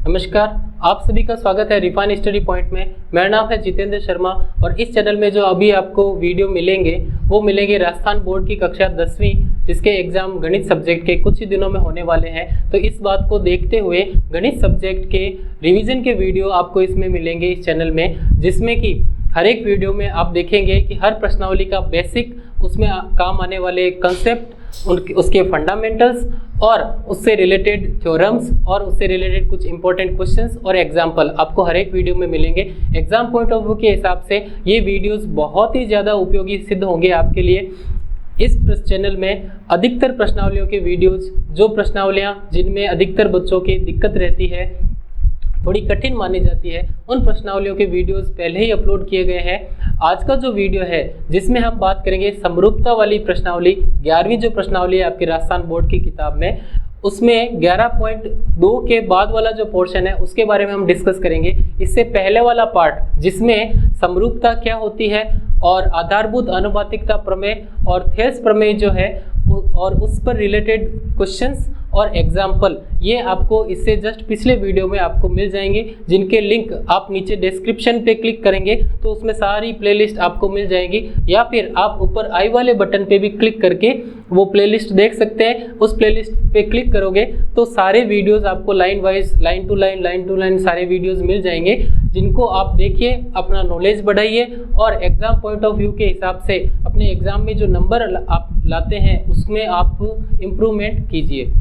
नमस्कार, आप सभी का स्वागत है रिफाइन स्टडी पॉइंट में। मेरा नाम है जितेंद्र शर्मा और इस चैनल में जो अभी आपको वीडियो मिलेंगे वो मिलेंगे राजस्थान बोर्ड की कक्षा 10वीं, जिसके एग्जाम गणित सब्जेक्ट के कुछ ही दिनों में होने वाले हैं। तो इस बात को देखते हुए गणित सब्जेक्ट के रिवीजन के वीडियो आपको इसमें मिलेंगे इस चैनल में, जिसमें कि हर एक वीडियो में आप देखेंगे कि हर प्रश्नावली का बेसिक, उसमें काम आने वाले कंसेप्ट, उसके फंडामेंटल्स और उससे रिलेटेड थ्योरम्स और उससे रिलेटेड कुछ इंपॉर्टेंट क्वेश्चंस और एग्जाम्पल आपको हर एक वीडियो में मिलेंगे। एग्जाम पॉइंट ऑफ व्यू के हिसाब से ये वीडियोस बहुत ही ज़्यादा उपयोगी सिद्ध होंगे आपके लिए। इस चैनल में अधिकतर प्रश्नावलियों के वीडियोस, जो प्रश्नावलियाँ जिनमें अधिकतर बच्चों की दिक्कत रहती है, थोड़ी कठिन मानी जाती है, उन प्रश्नावलियों के वीडियोस पहले ही अपलोड किए गए हैं। आज का जो वीडियो है जिसमें हम बात करेंगे समरूपता वाली प्रश्नावली, 11वीं जो प्रश्नावली है आपकी राजस्थान बोर्ड की किताब में, उसमें 11.2 के बाद वाला जो पोर्शन है उसके बारे में हम डिस्कस करेंगे। इससे पहले वाला पार्ट जिसमें समरूपता क्या होती है और आधारभूत आनुपातिकता प्रमेय और थेल्स प्रमेय जो है और उस पर रिलेटेड क्वेश्चंस और एग्जाम्पल, ये आपको इससे जस्ट पिछले वीडियो में आपको मिल जाएंगे, जिनके लिंक आप नीचे डिस्क्रिप्शन पे क्लिक करेंगे तो उसमें सारी प्लेलिस्ट आपको मिल जाएगी, या फिर आप ऊपर आई वाले बटन पे भी क्लिक करके वो प्लेलिस्ट देख सकते हैं। उस प्लेलिस्ट पे क्लिक करोगे तो सारे वीडियोस आपको line wise, line to line सारे वीडियोस मिल जाएंगे, जिनको आप देखिए, अपना नॉलेज बढ़ाइए और एग्जाम पॉइंट ऑफ व्यू के हिसाब से अपने एग्जाम में जो नंबर आप लाते हैं उसमें आप इम्प्रूवमेंट कीजिए।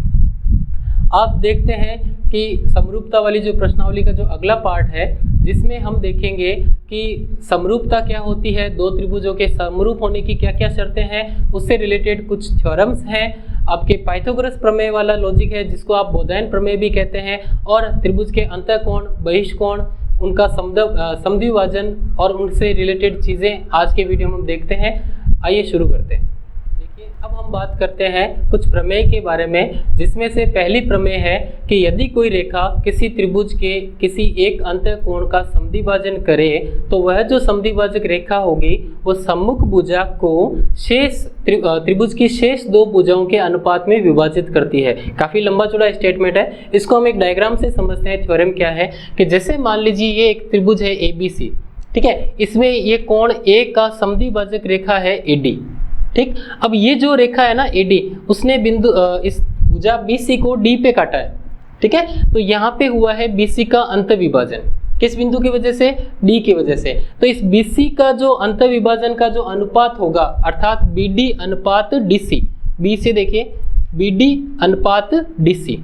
आप देखते हैं कि समरूपता वाली जो प्रश्नावली का जो अगला पार्ट है, जिसमें हम देखेंगे कि समरूपता क्या होती है, दो त्रिभुजों के समरूप होने की क्या क्या शर्तें हैं, उससे रिलेटेड कुछ थ्योरम्स हैं, आपके पाइथागोरस प्रमेय वाला लॉजिक है जिसको आप बोधायन प्रमेय भी कहते हैं, और त्रिभुज के अंतःकोण, बहिष्कोण, उनका समद्विभाजन और उनसे रिलेटेड चीज़ें आज के वीडियो में हम देखते हैं। आइए शुरू करते हैं। अब हम बात करते हैं कुछ प्रमेय के बारे में, जिसमें से पहली प्रमेय है कि यदि कोई रेखा किसी त्रिभुज के किसी एक अंतःकोण का समद्विभाजन करे तो वह जो समद्विभाजक रेखा होगी वो सम्मुख भुजा को शेष त्रिभुज की शेष दो भुजाओं के अनुपात में विभाजित करती है। काफ़ी लंबा चौड़ा स्टेटमेंट है, इसको हम एक डायग्राम से समझते हैं। थ्योरम क्या है कि जैसे मान लीजिए ये एक त्रिभुज है ABC, ठीक है, इसमें ये कोण A का समद्विभाजक रेखा है AD, ठीक। अब ये जो रेखा है ना AD, उसने बिंदु इस भुजा BC को D पे काटा है, ठीक है। तो यहाँ पे हुआ है BC का अंतविभाजन, किस बिंदु की वजह से? D की वजह से। तो इस BC का जो अंतविभाजन का जो अनुपात होगा, अर्थात BD अनुपात DC, B से देखिए BD अनुपात DC,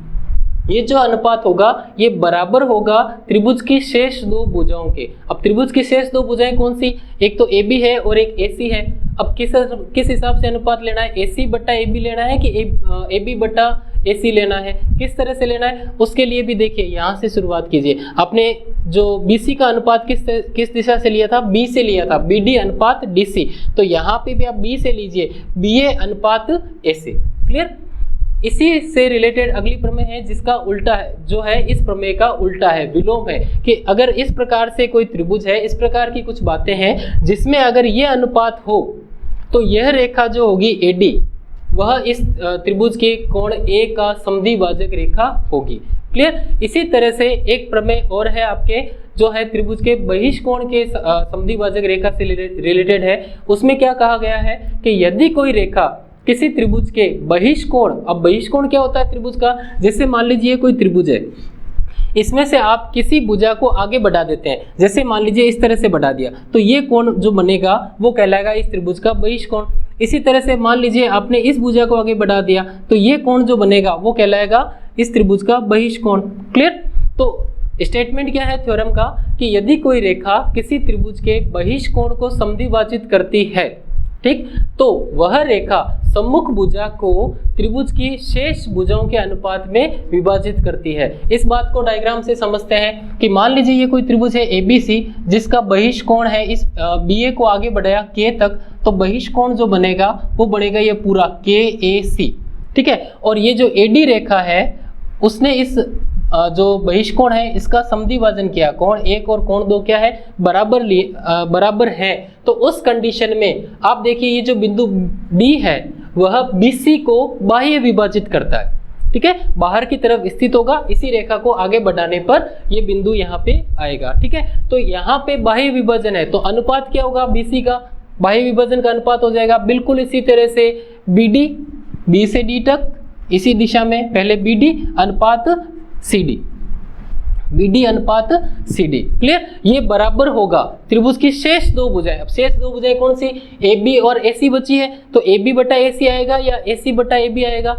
ये जो अनुपात होगा ये बराबर होगा त्रिभुज की शेष दो भुजाओं के। अब त्रिभुज की शेष दो भुजाएं कौन सी? एक तो AB है और एक AC है। अब किस हिसाब से अनुपात लेना है? AC बट्टा AB लेना है कि AB बट्टा AC लेना है? किस तरह से लेना है उसके लिए भी देखिए, यहाँ से शुरुआत कीजिए। आपने जो BC का अनुपात किस दिशा से लिया था? B से लिया था, BD अनुपात DC। तो यहाँ पे भी आप B से लीजिए, BA अनुपात AC। क्लियर? इसी से रिलेटेड अगली प्रमेय है जिसका उल्टा है, जो है इस प्रमेय का उल्टा है, विलोम है, कि अगर इस प्रकार से कोई त्रिभुज है, इस प्रकार की कुछ बातें हैं जिसमें अगर ये अनुपात हो तो यह रेखा जो होगी AD, वह इस त्रिभुज के कोण A का समद्विभाजक रेखा होगी। क्लियर? इसी तरह से एक प्रमेय और है आपके, जो है त्रिभुज के बहिष्कोण के समद्विभाजक रेखा से रिलेटेड है। उसमें क्या कहा गया है कि यदि कोई रेखा किसी त्रिभुज के बहिष्कोण, अब बहिष्कोण क्या होता है त्रिभुज का? जैसे मान लीजिए कोई त्रिभुज है, इसमें से आप किसी भुजा को आगे बढ़ा देते हैं, जैसे मान लीजिए इस तरह से बढ़ा दिया, तो ये कोण जो बनेगा वो कहलाएगा इस त्रिभुज का बहिष्कोण। इसी तरह से मान लीजिए आपने इस भुजा को आगे बढ़ा दिया, तो ये कोण जो बनेगा वो कहलाएगा इस त्रिभुज का बहिष्कोण। क्लियर? तो स्टेटमेंट क्या है थ्योरम का कि यदि कोई रेखा किसी त्रिभुज के बहिष्कोण को समद्विभाजित करती है, ठीक, तो वह रेखा सम्मुख भुजा को त्रिभुज की शेष भुजाओं के अनुपात में विभाजित करती है। इस बात को डायग्राम से समझते हैं कि मान लीजिए ये कोई त्रिभुज है ABC, जिसका बहिष्कोण है इस BA को आगे बढ़ाया K तक, तो बहिष्कोण जो बनेगा वो बनेगा ये पूरा KAC, ठीक है। और ये जो AD रेखा है उसने इस जो बहिष्कोण है इसका समद्विभाजन किया, कोण 1 और कोण 2 क्या है? बराबर है। तो उस कंडीशन में आप देखिए ये जो बिंदु D है वह BC को बाह्य विभाजित करता है, ठीक है, बाहर की तरफ स्थित होगा। इसी रेखा को आगे बढ़ाने पर ये बिंदु यहाँ पे आएगा। ठीक है, तो यहाँ पे बाह्य विभाजन है तो अनुपात क्या होगा, BC का बाह्य विभाजन का अनुपात हो जाएगा बिल्कुल इसी तरह से BD, B से D तक इसी दिशा में, पहले BD अनुपात CD, BD अनुपात CD। क्लियर, ये बराबर होगा त्रिभुज की शेष दो भुजाएं। अब शेष दो भुजाएं कौन सी, AB और AC बची है, तो AB बटा AC आएगा या AC बटा AB आएगा।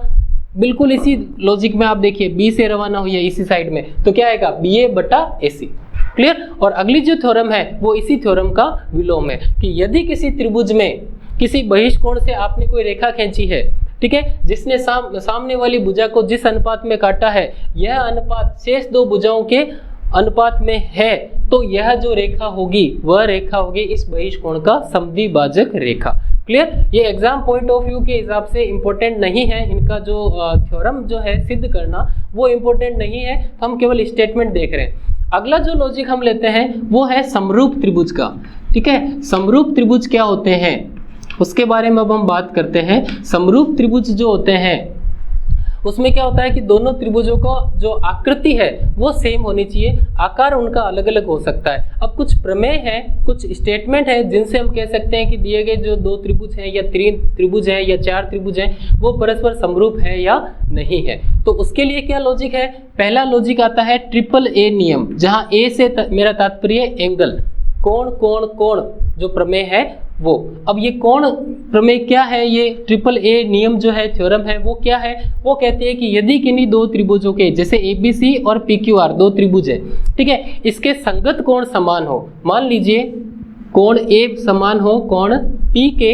बिल्कुल इसी लॉजिक में आप देखिए B से रवाना हुई है इसी साइड में, तो क्या आएगा, BA बटा AC। क्लियर, और अगली जो थ्योरम है वो इसी थ्योरम का विलोम है कि यदि किसी त्रिभुज में किसी बहिष्कोण से आपने कोई रेखा खींची है, ठीक है, जिसने सामने वाली भुजा को जिस अनुपात में काटा है, यह अनुपात शेष दो भुजाओं के अनुपात में है, तो यह जो रेखा होगी वह रेखा होगी इस बहिष्कोण का समद्विभाजक रेखा। क्लियर, ये एग्जाम पॉइंट ऑफ व्यू के हिसाब से इंपॉर्टेंट नहीं है, इनका जो थ्योरम जो है सिद्ध करना वो इंपॉर्टेंट नहीं है, तो हम केवल स्टेटमेंट देख रहे हैं। अगला जो लॉजिक हम लेते हैं वो है समरूप त्रिभुज का। ठीक है, समरूप त्रिभुज क्या होते हैं उसके बारे में अब हम बात करते हैं। समरूप त्रिभुज जो होते हैं उसमें क्या होता है कि दोनों त्रिभुजों का जो आकृति है वो सेम होनी चाहिए, आकार उनका अलग अलग हो सकता है। अब कुछ प्रमेय है, कुछ स्टेटमेंट है जिनसे हम कह सकते हैं कि दिए गए जो दो त्रिभुज हैं या तीन त्रिभुज हैं या चार त्रिभुज हैं वो परस्पर समरूप है या नहीं है। तो उसके लिए क्या लॉजिक है, पहला लॉजिक आता है ट्रिपल ए नियम, जहां ए से मेरा तात्पर्य एंगल, कोण कोण कोण जो प्रमेय है वो। अब ये कोण प्रमेय क्या है, ये ट्रिपल ए नियम जो है थ्योरम है वो क्या है, वो कहते हैं कि यदि किन्हीं दो त्रिभुजों के जैसे ABC और PQR दो त्रिभुज है, ठीक है, इसके संगत कोण समान हो, मान लीजिए कोण A समान हो कोण P के,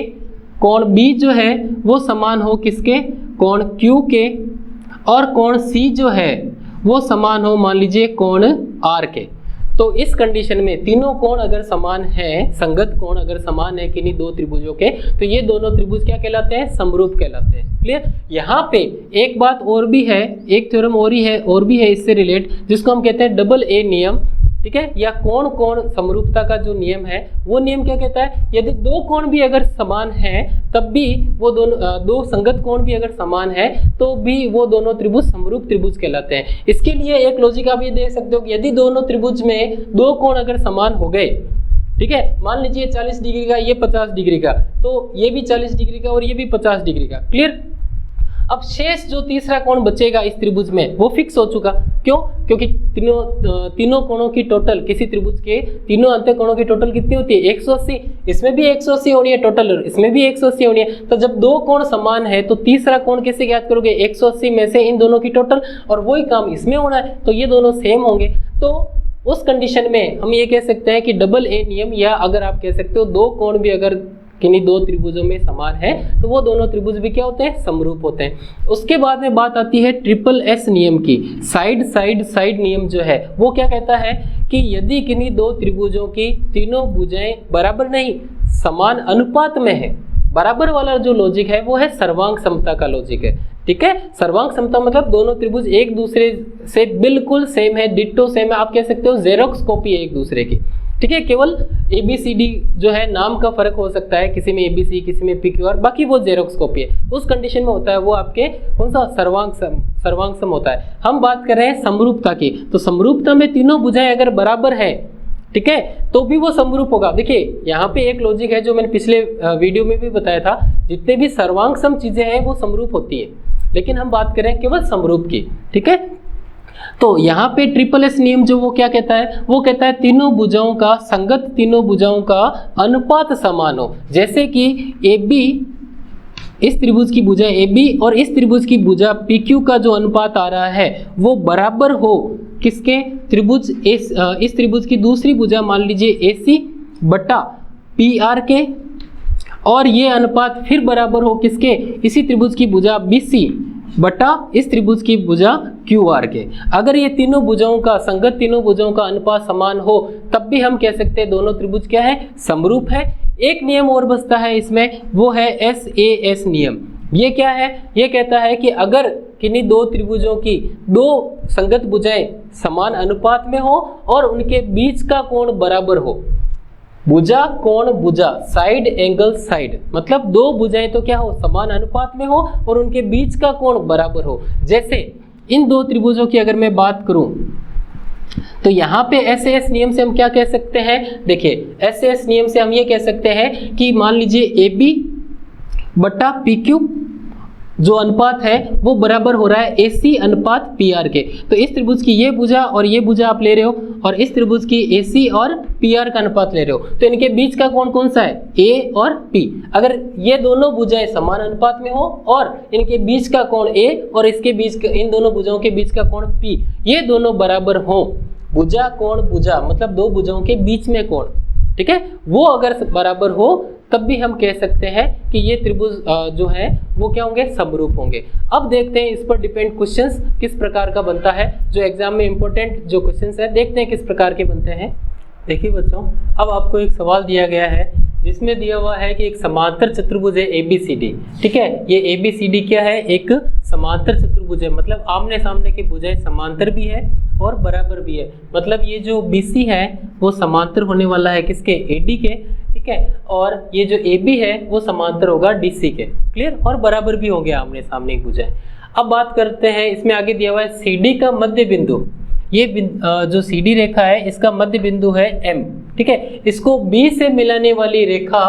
कोण B जो है वो समान हो किसके, कोण Q के, और कोण C जो है वो समान हो मान लीजिए कोण R के। तो इस कंडीशन में तीनों कोण अगर समान है, संगत कोण अगर समान है किन्हीं दो त्रिभुजों के, तो ये दोनों त्रिभुज क्या कहलाते हैं, समरूप कहलाते हैं। क्लियर, यहाँ पे एक बात और भी है, एक थ्योरम और भी है इससे रिलेट, जिसको हम कहते हैं डबल ए नियम। ठीक है, या कोण कोण समरूपता का जो नियम है वो नियम क्या कहता है, यदि दो कोण भी अगर समान है तब भी वो दो संगत कोण भी अगर समान है तो भी वो दोनों त्रिभुज समरूप त्रिभुज कहलाते हैं। इसके लिए एक लॉजिक आप ये देख सकते हो कि यदि दोनों त्रिभुज में दो कोण अगर समान हो गए, ठीक है, मान लीजिए 40 डिग्री का ये 50 डिग्री का, तो ये भी 40 डिग्री का और ये भी 50 डिग्री का। क्लियर, अब शेष जो तीसरा कोण बचेगा इस त्रिभुज में वो फिक्स हो चुका। क्यों, क्योंकि तीनों कोणों की टोटल, किसी त्रिभुज के तीनों अंत कोणों की टोटल कितनी होती है, 180। इसमें भी 180 होनी है टोटल, इसमें भी 180 होनी है। तो जब दो कोण समान है तो तीसरा कोण कैसे ज्ञात करोगे, 180 में से इन दोनों की टोटल, और वही काम इसमें होना है तो ये दोनों सेम होंगे। तो उस कंडीशन में हम ये कह सकते हैं कि डबल ए नियम, या अगर आप कह सकते हो दो कोण भी अगर किन्हीं दो त्रिभुजों में समान है तो वो दोनों त्रिभुज भी क्या होते हैं, समरूप होते हैं। उसके बाद में बात आती है ट्रिपल एस नियम की। साइड साइड साइड नियम जो है वो क्या कहता है कि यदि किन्हीं दो त्रिभुजों की तीनों भुजाएं बराबर नहीं समान अनुपात में है, बराबर वाला जो लॉजिक है वो है सर्वांग समता का लॉजिक है। ठीक है, सर्वांग समता मतलब दोनों त्रिभुज एक दूसरे से बिल्कुल सेम है, डिट्टो सेम है, आप कह सकते हो जेरोक्स कॉपी है एक दूसरे की। ठीक है, केवल ABCD जो है नाम का फर्क हो सकता है, किसी में ABC किसी में PQR, बाकी वो जेरोक्स कॉपी है। उस कंडीशन में होता है वो आपके कौन सा, सर्वांग सम होता है। हम बात कर रहे हैं समरूपता की, तो समरूपता में तीनों भुजाएं अगर बराबर है, ठीक है, तो भी वो समरूप होगा। देखिए यहाँ पे एक लॉजिक है जो मैंने पिछले वीडियो में भी बताया था, जितने भी सर्वांग सम चीजें हैं वो समरूप होती है, लेकिन हम बात कर रहे हैं केवल समरूप की। ठीक है, तो यहाँ पे ट्रिपल एस नियम जो वो क्या कहता है, वो कहता है तीनों भुजाओं का, संगत तीनों भुजाओं का अनुपात समान हो। जैसे कि AB, इस त्रिभुज की भुजा AB और इस त्रिभुज की भुजा PQ का जो अनुपात आ रहा है वो बराबर हो किसके, त्रिभुज इस त्रिभुज की दूसरी भुजा मान लीजिए AC बटा PR के, और ये अनुपात फिर बराबर हो किसके, इसी त्रिभुज की भुजा BC बटा इस त्रिभुज की भुजा QR के। अगर ये तीनों भुजाओं का, संगत तीनों भुजाओं का अनुपात समान हो तब भी हम कह सकते हैं दोनों त्रिभुज क्या है, समरूप है। एक नियम और बचता है इसमें, वो है SAS नियम। ये क्या है, ये कहता है कि अगर किन्हीं दो त्रिभुजों की दो संगत भुजाएं समान अनुपात में हो और उनके बीच का कोण बराबर हो, भुजा कोण भुजा, साइड एंगल साइड, मतलब दो भुजाएं तो क्या हो, समान अनुपात में हो और उनके बीच का कोण बराबर हो। जैसे इन दो त्रिभुजों की अगर मैं बात करूं तो यहाँ पे एस नियम से हम क्या कह सकते हैं, देखिए एस नियम से हम ये कह सकते हैं कि मान लीजिए ए बी बटा पी क्यू जो अनुपात है वो बराबर हो रहा है AC अनुपात PR के। तो इस त्रिभुज की ये भुजा और ये भुजा आप ले रहे हो और इस त्रिभुज की AC और PR का अनुपात ले रहे हो, तो इनके बीच का कोण कौन सा है, A और P। अगर ये दोनों भुजाएं समान अनुपात में हो और इनके बीच का कोण A और इसके बीच इन दोनों भुजाओं के बीच का कोण P, ये दोनों बराबर हो, भुजा कोण भुजा मतलब दो भुजाओं के बीच में कोण, ठीक है, वो अगर बराबर हो तब भी हम कह सकते हैं कि ये त्रिभुज जो है वो क्या होंगे, समरूप होंगे। अब देखते हैं इस पर डिपेंड क्वेश्चंस किस प्रकार का बनता है, जो एग्जाम में इंपॉर्टेंट जो क्वेश्चंस है देखते हैं किस प्रकार के बनते हैं। देखिए बच्चों, अब आपको एक सवाल दिया गया है जिसमें दिया हुआ है कि एक समांतर चतुर्भुज है ABCD, ठीक है, ये ABCD क्या है, एक समांतर चतुर्भुज है, मतलब आमने सामने की भुजाएं समांतर भी है और बराबर भी है, मतलब ये जो BC है वो समांतर होने वाला है किसके, AD के, ठीक है, और ये जो AB है वो समांतर होगा DC के, क्लियर, और बराबर भी होंगे आमने सामने की भुजाएं। अब बात करते हैं, इसमें आगे दिया हुआ है CD का मध्य बिंदु, ये जो CD रेखा है इसका मध्य बिंदु है M, ठीक है, इसको B से मिलाने वाली रेखा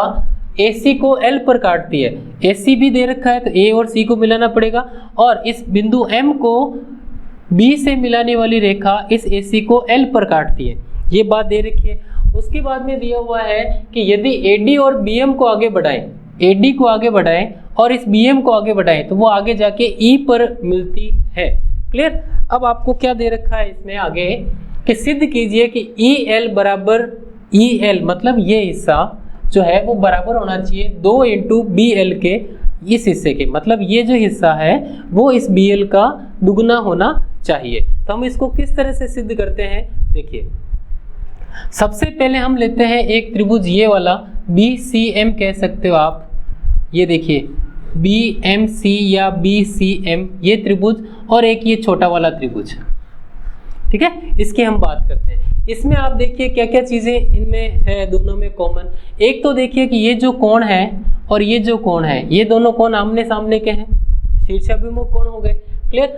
AC को L पर काटती है, AC भी दे रखा है तो A और C को मिलाना पड़ेगा, और इस बिंदु M को B से मिलाने वाली रेखा इस AC को L पर काटती है, ये बात दे रखी है। उसके बाद में दिया हुआ है कि यदि AD और BM को आगे बढ़ाएं, AD को आगे बढ़ाएं और इस BM को आगे बढ़ाएं तो वो आगे जाके E पर मिलती है, क्लियर। अब आपको क्या दे रखा है इसमें आगे कि सिद्ध कीजिए कि EL बराबर EL, मतलब ये हिस्सा जो है वो बराबर होना चाहिए 2 इंटू BL के इस हिस्से के, मतलब ये जो हिस्सा है वो इस BL का दुगना होना चाहिए। तो हम इसको किस तरह से सिद्ध करते हैं, देखिए सबसे पहले हम लेते हैं एक त्रिभुज ये वाला BCM कह सकते हो आप, ये देखिए BMC या BCM ये त्रिभुज, और एक ये छोटा वाला त्रिभुज, ठीक है, इसकी हम बात करते हैं। इसमें आप देखिए क्या क्या चीजें इनमें है, दोनों में कॉमन। एक तो देखिए कि ये जो कोण है और ये जो कोण है, ये दोनों कोण आमने सामने के हैं, शीर्षाभिमुख कोण हो गए, क्लियर,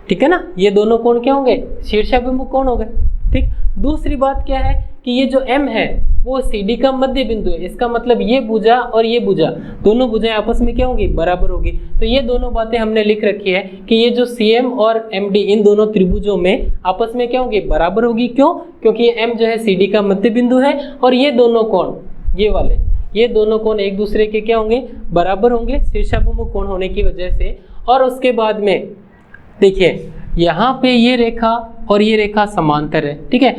ठीक है ना, ये दोनों कोण क्या होंगे, शीर्षाभिमुख कोण हो गए, ठीक। दूसरी बात क्या है कि ये जो M है वो CD का मध्य बिंदु है, इसका मतलब ये भुजा और ये भुजा दोनों भुजाएं आपस में क्या होंगी, बराबर होगी। तो ये दोनों बातें हमने लिख रखी है कि ये जो CM और MD इन दोनों त्रिभुजों में आपस में क्या होंगी, बराबर होगी। क्यों, क्योंकि ये M जो है CD का मध्य बिंदु है और ये दोनों कोण, ये वाले ये दोनों कोण एक दूसरे के क्या होंगे, बराबर होंगे शीर्षाभिमुख कोण होने की वजह से। और उसके बाद में देखिए यहाँ पे ये रेखा और ये रेखा समांतर है, ठीक है,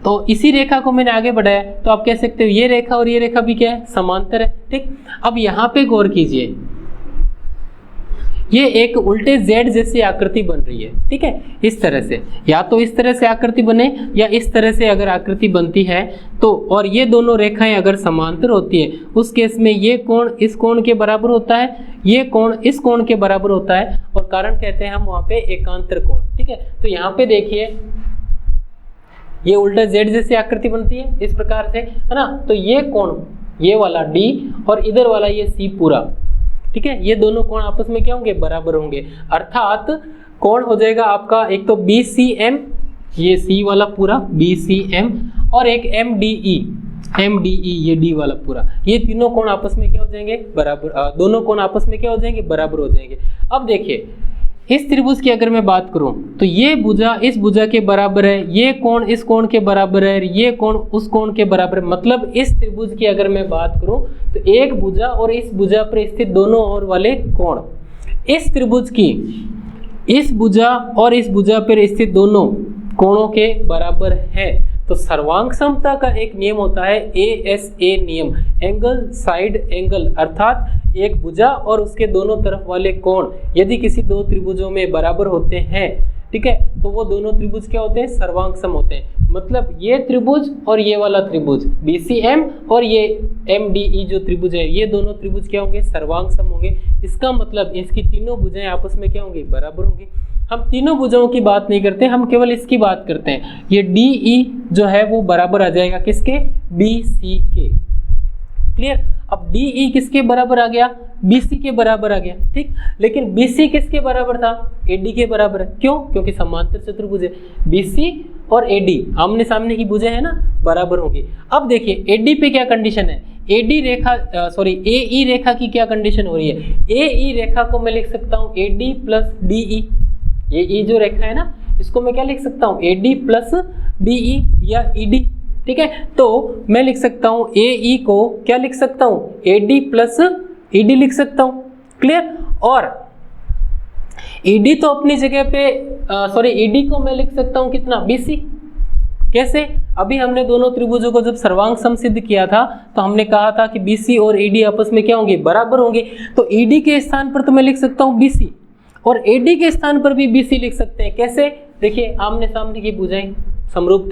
तो इसी रेखा को मैंने आगे बढ़ाया तो आप कह सकते हो ये रेखा और ये रेखा भी क्या है, समांतर है, ठीक। अब यहाँ पे गौर कीजिए, ये एक उल्टे Z जैसी आकृति बन रही है, ठीक है, इस तरह से, या तो इस तरह से आकृति बने या इस तरह से अगर आकृति बनती है तो, और ये दोनों रेखाएं अगर समांतर होती है उस केस में ये कोण इस कोण के बराबर होता है, ये कोण इस कोण के बराबर होता है, और कारण कहते हैं हम वहाँ पे एकांतर कोण, ठीक है। तो यहाँ पे देखिए ये उल्टा Z जैसी आकृति बनती है इस प्रकार से, है ना, तो ये कोण ये वाला D और इधर वाला ये C पूरा, ठीक है, ये दोनों कोण आपस में क्या होंगे, बराबर होंगे, अर्थात कोण हो जाएगा आपका एक तो BCM, ये C वाला पूरा BCM, और एक MDE ये D वाला पूरा, ये तीनों कोण आपस में क्या हो जाएंगे, बराबर, दोनों कोण आपस में क्या हो जाएंगे, बराबर हो जाएंगे। अब देखिए इस त्रिभुज की अगर मैं बात करूं तो ये भुजा इस भुजा के बराबर है, ये कोण इस कोण के बराबर है, ये कोण उस कोण के बराबर है, मतलब इस त्रिभुज की अगर मैं बात करूं तो एक भुजा और इस भुजा पर स्थित दोनों ओर वाले कोण इस त्रिभुज की इस भुजा और इस भुजा पर स्थित दोनों कोणों के बराबर है। तो सर्वांग समता का एक नियम होता है ASA नियम, एंगल साइड एंगल, अर्थात एक भुजा और उसके दोनों तरफ वाले कोण यदि किसी दो त्रिभुजों में बराबर होते हैं, ठीक है, तो वो दोनों त्रिभुज क्या होते हैं, सर्वांग सम होते हैं। मतलब ये त्रिभुज और ये वाला त्रिभुज BCM और ये MDE जो त्रिभुज है, ये दोनों त्रिभुज क्या होंगे, सर्वांग सम होंगे। इसका मतलब इसकी तीनों भुजाएं आपस में क्या होंगी, बराबर होंगी। हम तीनों भुजाओं की बात नहीं करते, हम केवल इसकी बात करते हैं। ये DE जो है वो बराबर आ जाएगा किसके, BC के। क्लियर। अब DE किसके बराबर आ गया, BC के बराबर आ गया, ठीक। लेकिन BC किसके बराबर था, AD के बराबर है। क्यों, क्योंकि समांतर चतुर्भुज है। BC और AD आमने सामने की भुजाएं है ना, बराबर होंगी। अब देखिए AD पे क्या कंडीशन है, AD रेखा AE रेखा की क्या कंडीशन हो रही है। AE रेखा को मैं लिख सकता हूँ AD प्लस DE। AE जो रेखा है ना, इसको मैं क्या लिख सकता हूँ, AD प्लस DE या ED, ठीक है। तो मैं लिख सकता हूँ AE को क्या लिख सकता हूँ, AD प्लस ED लिख सकता हूँ। क्लियर। और ED तो अपनी जगह पे ED को मैं लिख सकता हूँ कितना, BC। कैसे, अभी हमने दोनों त्रिभुजों को जब सर्वांग सम सिद्ध किया था तो हमने कहा था कि BC और AD आपस में क्या होंगे, बराबर होंगे। तो ED के स्थान पर तो मैं लिख सकता हूँ BC और AD के स्थान पर भी BC लिख सकते हैं। कैसे, देखिए आमने सामने की भुजाएं समरूप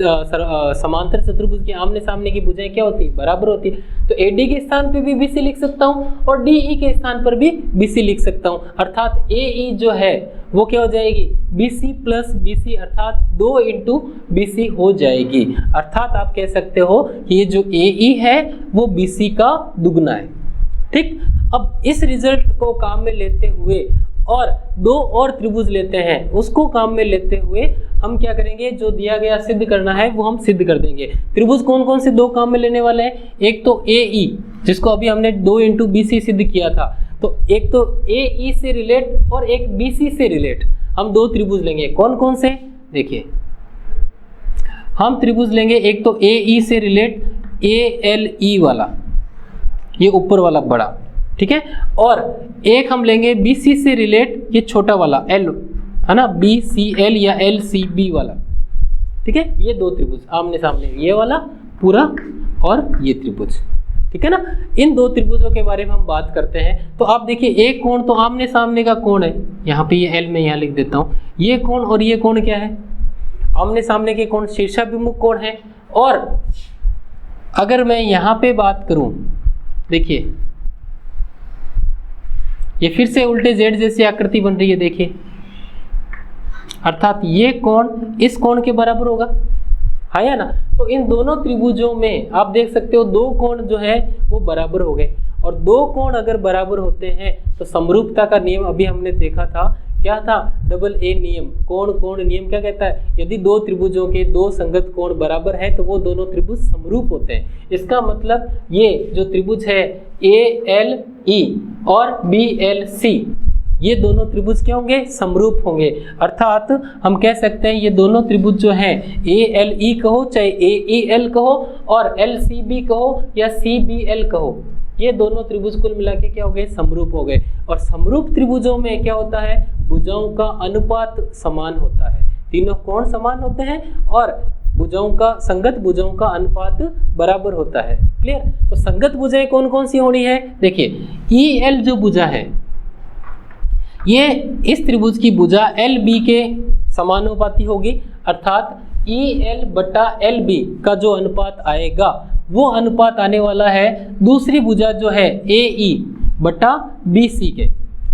समांतर चतुर्भुज की आमने सामने की भुजाएं क्या होती है, बराबर होती है। तो AD के स्थान पे भी BC लिख सकता हूँ और DE के स्थान पर भी BC लिख सकता हूँ। अर्थात AE जो है वो क्या हो जाएगी, BC प्लस BC, अर्थात 2 इंटू BC हो जाएगी। अर्थात आप कह सकते हो कि ये जो AE है वो BC का दुगना है, ठीक। अब इस रिजल्ट को काम में लेते हुए और दो और त्रिभुज लेते हैं, उसको काम में लेते हुए हम क्या करेंगे, जो दिया गया सिद्ध करना है वो हम सिद्ध कर देंगे। त्रिभुज कौन कौन से दो काम में लेने वाले हैं, एक तो AE जिसको अभी हमने 2 इंटू BC सिद्ध किया था, तो एक तो AE से रिलेट और एक BC से रिलेट हम दो त्रिभुज लेंगे। कौन कौन से, देखिए हम त्रिभुज लेंगे, एक तो AE से रिलेट ALE वाला, ये ऊपर वाला बड़ा, ठीक है, और एक हम लेंगे BC से रिलेट ये छोटा वाला L है ना, BCL या LCB वाला, ठीक है। ये दो त्रिभुज आमने सामने, ये वाला पूरा और ये त्रिभुज, ठीक है ना। इन दो त्रिभुजों के बारे में हम बात करते हैं। तो आप देखिए एक कोण तो आमने सामने का कोण है, यहाँ पे ये L में यहाँ लिख देता हूँ। ये कोण और ये कोण क्या है, आमने सामने के कोण शीर्षाभिमुख कोण है। और अगर मैं यहाँ पे बात करूँ, देखिए ये फिर से उल्टे Z जैसी आकृति बन रही है, देखिए, अर्थात ये कोण इस कोण के बराबर होगा, है या ना। तो इन दोनों त्रिभुजों में आप देख सकते हो दो कोण जो है वो बराबर हो गए, और दो कोण अगर बराबर होते हैं तो समरूपता का नियम अभी हमने देखा था, क्या था, डबल ए नियम, कोण कोण नियम क्या कहता है, यदि दो त्रिभुजों के दो संगत कोण बराबर है तो वो दोनों त्रिभुज समरूप होते हैं। इसका मतलब ये जो त्रिभुज है ALE और BLC, ये दोनों त्रिभुज क्या होंगे, समरूप होंगे। अर्थात हम कह सकते हैं ये दोनों त्रिभुज जो हैं, ALE कहो चाहे AEL कहो और LCB कहो या CBL कहो, ये दोनों त्रिभुज कुल मिला के क्या हो गए, समरूप हो गए। और समरूप त्रिभुजों में क्या होता है, भुजाओं का अनुपात समान होता है, तीनों कोण समान होते हैं और भुजाओं का संगत भुजाओं का अनुपात बराबर होता है। क्लियर। तो संगत भुजाएं कौन कौन सी होनी है, देखिए EL जो भुजा है ये इस त्रिभुज की भुजा LB के समानुपाती होगी, अर्थात EL बटा LB का जो अनुपात आएगा वो अनुपात आने वाला है दूसरी भुजा जो है AE बटा BC के,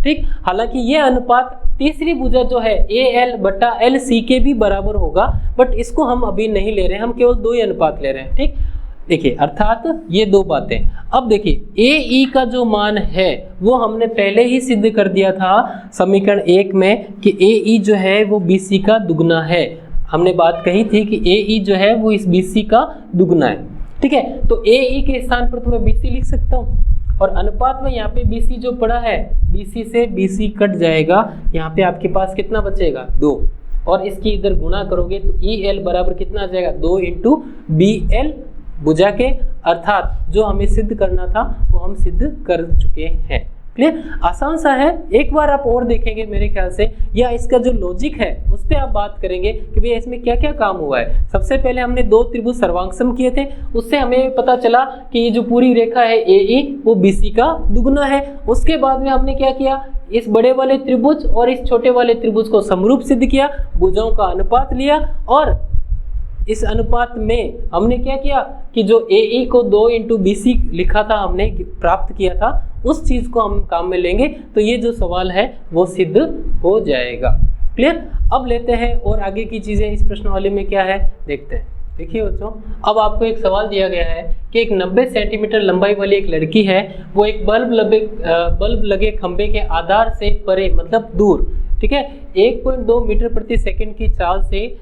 ठीक। हालांकि ये अनुपात तीसरी भुजा जो है AL बटा LC के भी बराबर होगा, बट इसको हम अभी नहीं ले रहे हैं, हम केवल दो ही अनुपात ले रहे हैं, ठीक। देखिए अर्थात ये दो बातें। अब देखिए AE का जो मान है वो हमने पहले ही सिद्ध कर दिया था समीकरण 1 में कि AE जो है वो BC का दुगना है। हमने बात कही थी कि AE जो है वो इस BC का दुगना है, ठीक है। तो AE के स्थान पर तो मैं BC लिख सकता हूँ, और अनुपात में यहाँ पे BC जो पड़ा है, BC से BC कट जाएगा, यहाँ पे आपके पास कितना बचेगा, 2, और इसकी इधर गुणा करोगे तो EL बराबर कितना आ जाएगा, 2 इंटू BL भुजा के, अर्थात जो हमें सिद्ध करना था वो हम सिद्ध कर चुके हैं। क्लियर, आसान सा है। एक बार आप और देखेंगे मेरे ख्याल से, या इसका जो लॉजिक है उस पर आप बात करेंगे कि भैया इसमें क्या क्या काम हुआ है। सबसे पहले हमने दो त्रिभुज सर्वांगसम किए थे, उससे हमें पता चला कि ये जो पूरी रेखा है AE वो BC का दुगुना है। उसके बाद में हमने क्या किया, इस बड़े वाले त्रिभुज और इस छोटे वाले त्रिभुज को समरूप सिद्ध किया, भुजाओं का अनुपात लिया, और इस अनुपात में हमने क्या किया कि जो AE को 2 × BC लिखा था, हमने प्राप्त किया था, उस चीज को हम काम में लेंगे तो ये जो सवाल है वो सिद्ध हो जाएगा। क्लियर, अब लेते हैं और आगे की चीजें इस प्रश्नावली में क्या है देखते हैं। देखिए बच्चों, अब आपको एक सवाल दिया गया है कि एक 90 सेंटीमीटर लंबाई वाली एक लड़की है, वो एक बल्ब लगे खंबे के आधार से परे मतलब दूर, ठीक है, 1.2 मीटर प्रति सेकंड की चाल से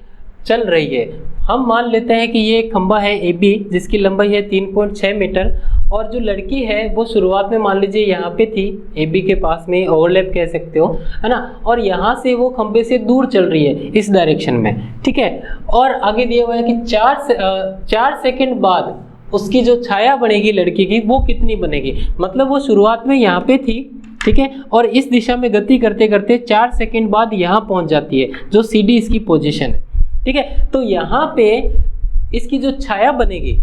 चल रही है। हम मान लेते हैं कि ये खंबा है AB जिसकी लंबाई है 3.6 मीटर, और जो लड़की है वो शुरुआत में मान लीजिए यहाँ पे थी, AB के पास में ओवरलैप कह सकते हो, है ना, और यहाँ से वो खंबे से दूर चल रही है इस डायरेक्शन में, ठीक है। और आगे दिया हुआ है कि 4 सेकंड बाद उसकी जो छाया बनेगी लड़की की वो कितनी बनेगी, मतलब वो शुरुआत में यहाँ पे थी, ठीक है, और इस दिशा में गति करते करते 4 सेकंड बाद यहाँ पहुँच जाती है, जो CD इसकी पोजीशन है, ठीक है। तो यहाँ पे इसकी जो छाया बनेगी,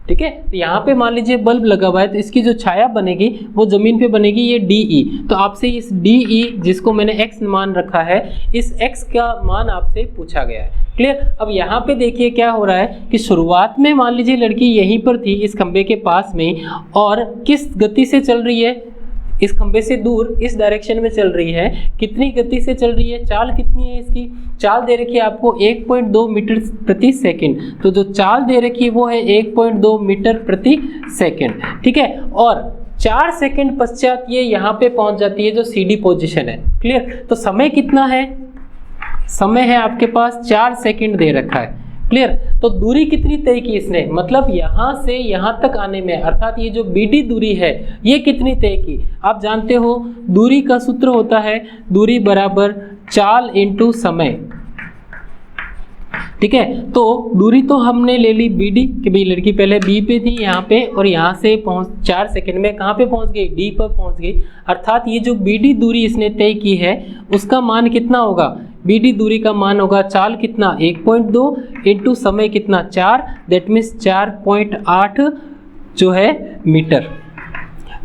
ठीक है, तो यहाँ पे मान लीजिए बल्ब लगा हुआ है, तो इसकी जो छाया बनेगी वो जमीन पे बनेगी, ये DE। तो आपसे इस DE जिसको मैंने x मान रखा है, इस x का मान आपसे पूछा गया है। क्लियर, अब यहाँ पे देखिए क्या हो रहा है कि शुरुआत में मान लीजिए लड़की यहीं पर थी इस खंबे के पास में, और किस गति से चल रही है, इस खंबे से दूर इस डायरेक्शन में चल रही है। कितनी गति से चल रही है, चाल कितनी है इसकी, चाल दे रखी है आपको 1.2 मीटर प्रति सेकंड, तो जो चाल दे रखी है वो है 1.2 मीटर प्रति सेकंड, ठीक है। और 4 सेकंड पश्चात ये यहाँ पे पहुंच जाती है जो CD पोजीशन है। क्लियर, तो समय कितना है, समय है आपके पास 4 सेकंड दे रखा है। क्लियर, तो दूरी कितनी तय की इसने, मतलब यहाँ से यहाँ तक आने में, अर्थात ये जो BD दूरी है ये कितनी तय की। आप जानते हो दूरी का सूत्र होता है दूरी बराबर चाल इंटू समय, ठीक है। तो दूरी तो हमने ले ली BD कि भाई लड़की पहले B पे थी यहाँ पे, और यहाँ से 4 सेकंड में कहाँ पे पहुँच गई, D पर पहुँच गई, अर्थात ये जो BD दूरी इसने तय की है उसका मान कितना होगा, BD दूरी का मान होगा चाल कितना 1.2 इंटू समय कितना 4, दैट मीन्स 4.8 जो है मीटर,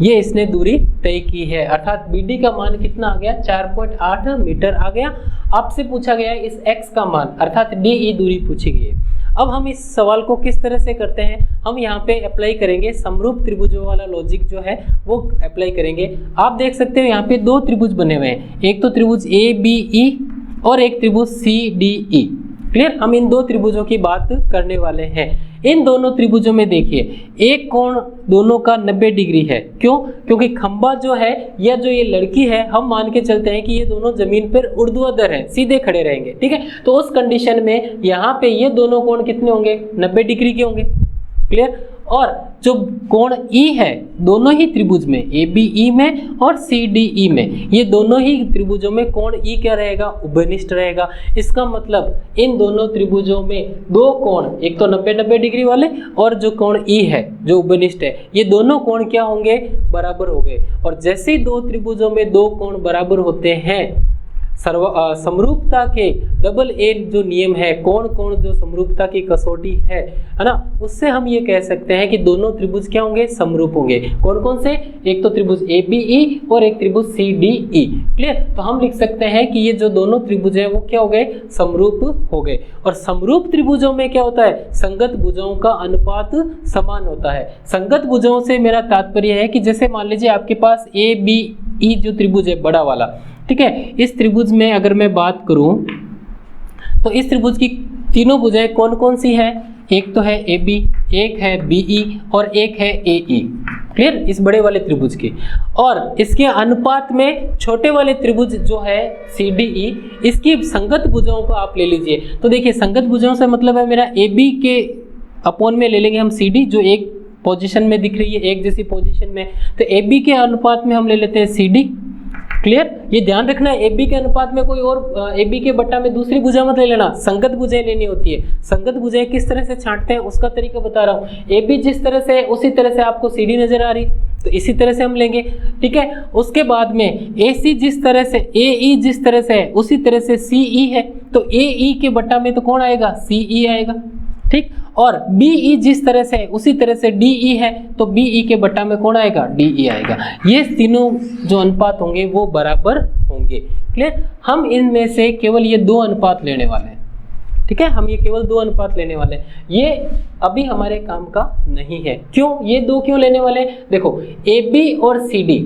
ये इसने दूरी तय की है, अर्थात BD का मान कितना आ गया 4.8 मीटर आ गया। आपसे पूछा गया है इस x का मान, अर्थात DE दूरी पूछी गई है। अब हम इस सवाल को किस तरह से करते हैं, हम यहाँ पे अप्लाई करेंगे समरूप त्रिभुजों वाला लॉजिक जो है वो अप्लाई करेंगे। आप देख सकते हो यहाँ पे दो त्रिभुज बने हुए हैं, एक तो त्रिभुज ABE और एक त्रिभुज CDE। क्लियर, हम इन दो त्रिभुजों की बात करने वाले हैं। इन दोनों त्रिभुजों में देखिए एक कोण दोनों का 90 डिग्री है। क्यों, क्योंकि खंबा जो है या जो ये लड़की है, हम मान के चलते हैं कि ये दोनों जमीन पर ऊर्ध्वाधर हैं, सीधे खड़े रहेंगे, ठीक है। तो उस कंडीशन में यहाँ पे ये दोनों कोण कितने होंगे, 90 डिग्री के होंगे। क्लियर, और जो कोण E है दोनों ही त्रिभुज में, ABE में और CDE में, ये दोनों ही त्रिभुजों में कोण E क्या रहेगा, उभयनिष्ठ रहेगा। इसका मतलब इन दोनों त्रिभुजों में दो कोण, एक तो 90-90 डिग्री वाले, और जो कोण E है जो उभयनिष्ठ है, ये दोनों कोण क्या होंगे, बराबर हो गए। और जैसे ही दो त्रिभुजों में दो कोण बराबर होते हैं, समरूपता के डबल ए जो नियम है, कोण कोण जो समरूपता की कसौटी है ना, उससे हम ये कह सकते हैं कि दोनों त्रिभुज क्या होंगे, समरूप होंगे। कौन कौन से, एक तो त्रिभुज ABE और एक त्रिभुज CDE। क्लियर, तो हम लिख सकते हैं कि ये जो दोनों त्रिभुज हैं वो क्या हो गए, समरूप हो गए। और समरूप त्रिभुजों में क्या होता है, संगत भुजाओं का अनुपात समान होता है। संगत भुजाओं से मेरा तात्पर्य है कि जैसे मान लीजिए आपके पास ABE जो त्रिभुज है बड़ा वाला, ठीक है, इस त्रिभुज में अगर मैं बात करूं तो इस त्रिभुज की तीनों भुजाएं कौन कौन सी है, एक तो है AB, एक है BE और एक है AE। क्लियर, इस बड़े वाले त्रिभुज की, और इसके अनुपात में छोटे वाले त्रिभुज जो है CDE, इसकी संगत भुजाओं को आप ले लीजिए। तो देखिए संगत भुजाओं से मतलब है मेरा AB के अपोन में ले लेंगे हम CD जो एक पोजीशन में दिख रही है, एक जैसी पोजीशन में, तो AB के अनुपात में हम ले लेते हैं CD। क्लियर, ये ध्यान रखना है, AB के अनुपात में कोई और AB के बट्टा में दूसरी भुजा मत ले लेना, संगत भुजाएं लेनी होती है। संगत भुजाएं किस तरह से छांटते हैं उसका तरीका बता रहा हूँ। AB जिस तरह से उसी तरह से आपको CD नजर आ रही, तो इसी तरह से हम लेंगे, ठीक है। उसके बाद में AC जिस तरह से, AE जिस तरह से है उसी तरह से CE है, तो AE के बट्टा में तो कौन आएगा, CE आएगा, ठीक। और BE जिस तरह से है उसी तरह से DE है, तो BE के बट्टा में कौन आएगा, DE आएगा। ये तीनों जो अनुपात होंगे वो बराबर होंगे, क्लियर। हम इनमें से केवल ये 2 अनुपात लेने वाले हैं, ठीक है, हम ये केवल 2 अनुपात लेने वाले हैं। ये अभी हमारे काम का नहीं है। क्यों, ये 2 क्यों लेने वाले हैं? देखो, AB और CD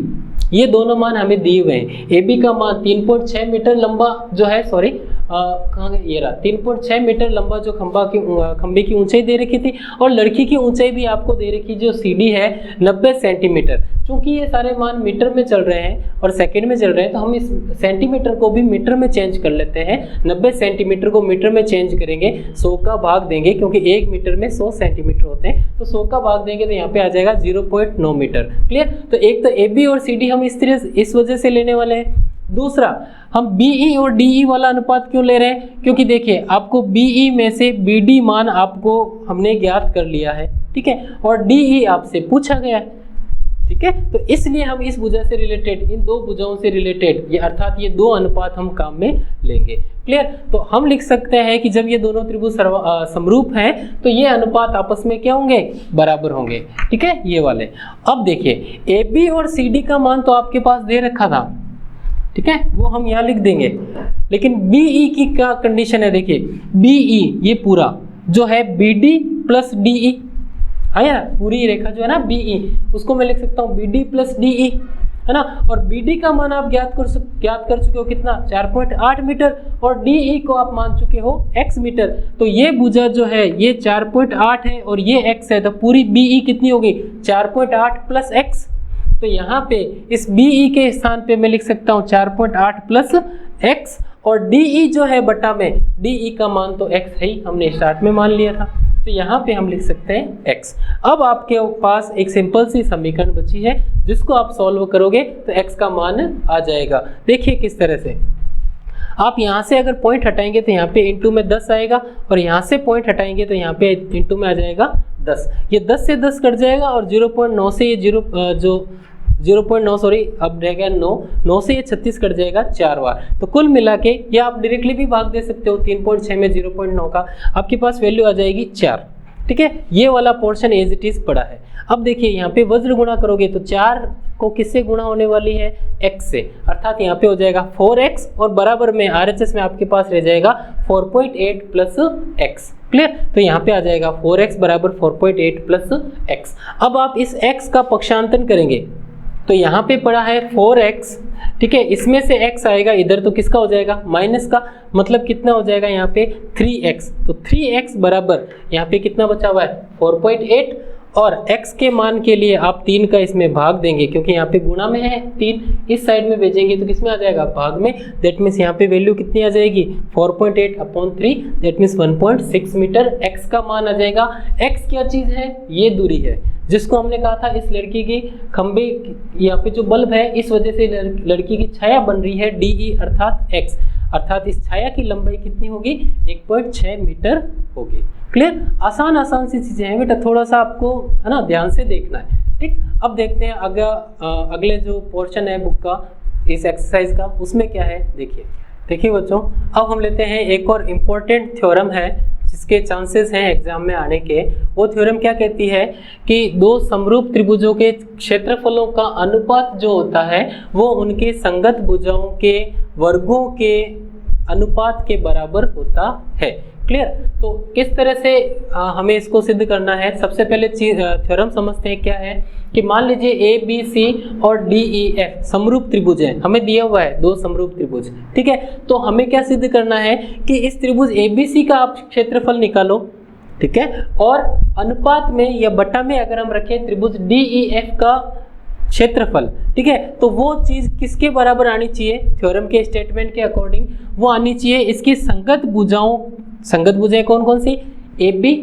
ये दोनों मान हमें दिए हुए हैं। AB का मान 3.6 मीटर लंबा जो है, सॉरी कहाँ गया, ये रहा, 3.6 मीटर लंबा जो खंबे की ऊंचाई दे रखी थी, और लड़की की ऊंचाई भी आपको दे रखी जो CD है 90 सेंटीमीटर। चूंकि ये सारे मान मीटर में चल रहे हैं और सेकंड में चल रहे हैं, तो हम इस सेंटीमीटर को भी मीटर में चेंज कर लेते हैं। 90 सेंटीमीटर को मीटर में चेंज करेंगे, 100 का भाग देंगे, क्योंकि 1 मीटर में 100 सेंटीमीटर होते हैं, तो 100 का भाग देंगे तो यहाँ पे आ जाएगा 0.9 मीटर, क्लियर। तो एक तो AB और CD हम इस वजह से लेने वाले हैं। दूसरा, हम BE और DE वाला अनुपात क्यों ले रहे हैं? क्योंकि देखिए, आपको BE में से BD मान आपको हमने ज्ञात कर लिया है, ठीक है, और DE आपसे पूछा गया है, ठीक है। तो इसलिए हम इस भुजा से रिलेटेड, इन 2 भुजाओं से रिलेटेड, ये अर्थात ये 2 अनुपात हम काम में लेंगे, क्लियर। तो हम लिख सकते हैं कि जब ये दोनों त्रिभुज समरूप हैं तो ये अनुपात आपस में क्या होंगे, बराबर होंगे, ठीक है, ये वाले। अब देखिए, AB और CD का मान तो आपके पास दे रखा था, ठीक है, वो हम यहाँ लिख देंगे। लेकिन BE की क्या कंडीशन है, देखिए BE ये पूरा जो है BD प्लस DE है ना, पूरी रेखा जो है ना BE, उसको मैं लिख सकता हूँ BD प्लस DE, है ना। और BD का मान आप ज्ञात कर चुके हो कितना, 4.8 मीटर, और DE को आप मान चुके हो x मीटर। तो ये भुजा जो है ये 4.8 है और ये x है, तो पूरी BE कितनी होगी, 4.8 प्लस x। तो यहाँ पे इस BE के स्थान पे मैं लिख सकता हूँ 4.8 प्लस x, और DE जो है बटा में, DE का मान तो x है ही, हमने स्टार्ट में मान लिया था, तो यहाँ पे हम लिख सकते हैं x। अब आपके पास एक सिंपल सी समीकरण बची है जिसको आप सॉल्व करोगे तो x का मान आ जाएगा। देखिए किस तरह से, आप यहाँ से अगर पॉइंट हटाएंगे तो यहाँ पे इंटू में 10 आएगा, और यहाँ से पॉइंट हटाएंगे तो यहाँ पे इंटू में आ जाएगा 10। ये 10 से 10 कट जाएगा, और 0.9 से ये 0.9 सॉरी, अब रहेगा 9 से ये 36 कट जाएगा 4 बार। तो कुल मिला के ये आप डायरेक्टली भी भाग दे सकते हो, 3.6 में 0.9 का आपके पास वैल्यू आ जाएगी 4, ठीक है। ये वाला पोर्शन एज इट इज पड़ा है। अब देखिए यहाँ पे वज्र गुणा करोगे तो 4 को किससे गुणा होने वाली है, x से, अर्थात यहाँ पे हो जाएगा 4x, और बराबर में RHS में आपके पास रह जाएगा 4.8 प्लस x, क्लियर। तो यहाँ पे आ जाएगा 4x बराबर 4.8 प्लस x। अब आप इस x का पक्षांतरण करेंगे तो यहाँ पे पड़ा है 4x, ठीक है, इसमें से x आएगा इधर, तो किसका हो जाएगा, माइनस का, मतलब कितना हो जाएगा यहाँ पे 3x। तो 3x बराबर यहाँ पे कितना बचा हुआ है 4.8, और x के मान के लिए आप 3 का इसमें भाग देंगे, क्योंकि यहाँ पे गुणा में है 3, इस साइड में भेजेंगे तो किसमें आ जाएगा, भाग में। दैट मीन्स यहाँ पे वैल्यू कितनी आ जाएगी 4.8 upon 3, that means 1.6 metre x का मान आ जाएगा। x क्या चीज़ है, ये दूरी है जिसको हमने कहा था इस लड़की की खंबे, यहाँ पे जो बल्ब है इस वजह से लड़की की छाया बन रही है DE अर्थात x, अर्थात इस छाया की लंबाई कितनी होगी 1.6 मीटर होगी, क्लियर। आसान सी चीजें हैं बेटा, थोड़ा सा आपको है ना ध्यान से देखना है, ठीक। अब देखते हैं अगले जो पोर्शन है बुक का इस एक्सरसाइज का, उसमें क्या है देखिए बच्चों। अब हम लेते हैं एक और इम्पोर्टेंट थ्योरम है जिसके चांसेस हैं एग्जाम में आने के। वो थ्योरम क्या कहती है कि 2 समरूप त्रिभुजों के क्षेत्रफलों का अनुपात जो होता है वो उनके संगत भुजाओं के वर्गों के अनुपात के बराबर होता है, क्लियर। तो किस तरह से हमें इसको सिद्ध करना है, सबसे पहले थ्योरम समझते हैं क्या है कि मान लीजिए ABC और DEF समरूप त्रिभुज है, हमें दिया हुआ है 2 समरूप त्रिभुज, ठीक है। तो हमें क्या सिद्ध करना है कि इस त्रिभुज ABC का आप क्षेत्रफल निकालो, ठीक है, और अनुपात में या बटा में अगर हम रखें त्रिभुज DEF का क्षेत्रफल, ठीक है, तो वो चीज किसके बराबर आनी चाहिए, थ्योरम के स्टेटमेंट के अकॉर्डिंग वो आनी चाहिए इसकी संगत भुजाएं कौन कौन सी, AB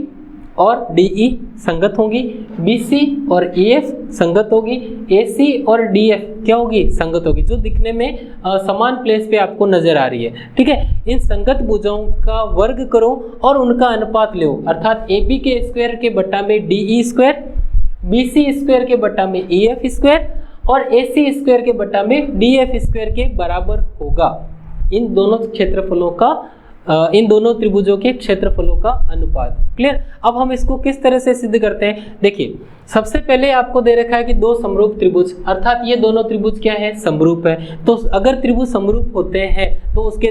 और DE संगत होंगी, BC और EF संगत होगी, AC और DF क्या होगी, संगत होगी, जो दिखने में समान प्लेस पे आपको नजर आ रही है। ठीक है, इन संगत भुजाओं का वर्ग करो और उनका अनुपात लो, अर्थात AB के स्क्वायर के बट्टा में DE स्क्वायर, BC स्क्वायर के बट्टा में EF स्क्वायर और AC स्क्वायर के बट्टा में DF स्क्वायर के बराबर होगा। इन दोनों क्षेत्रफलों का इन दोनों त्रिभुजों के क्षेत्रफलों का अनुपात। क्लियर। अब हम इसको किस तरह से सिद्ध करते हैं, देखिए सबसे पहले आपको दे रखा है कि दो समरूप त्रिभुज, अर्थात ये दोनों त्रिभुज क्या है, समरूप है। तो अगर त्रिभुज समरूप होते हैं तो उसके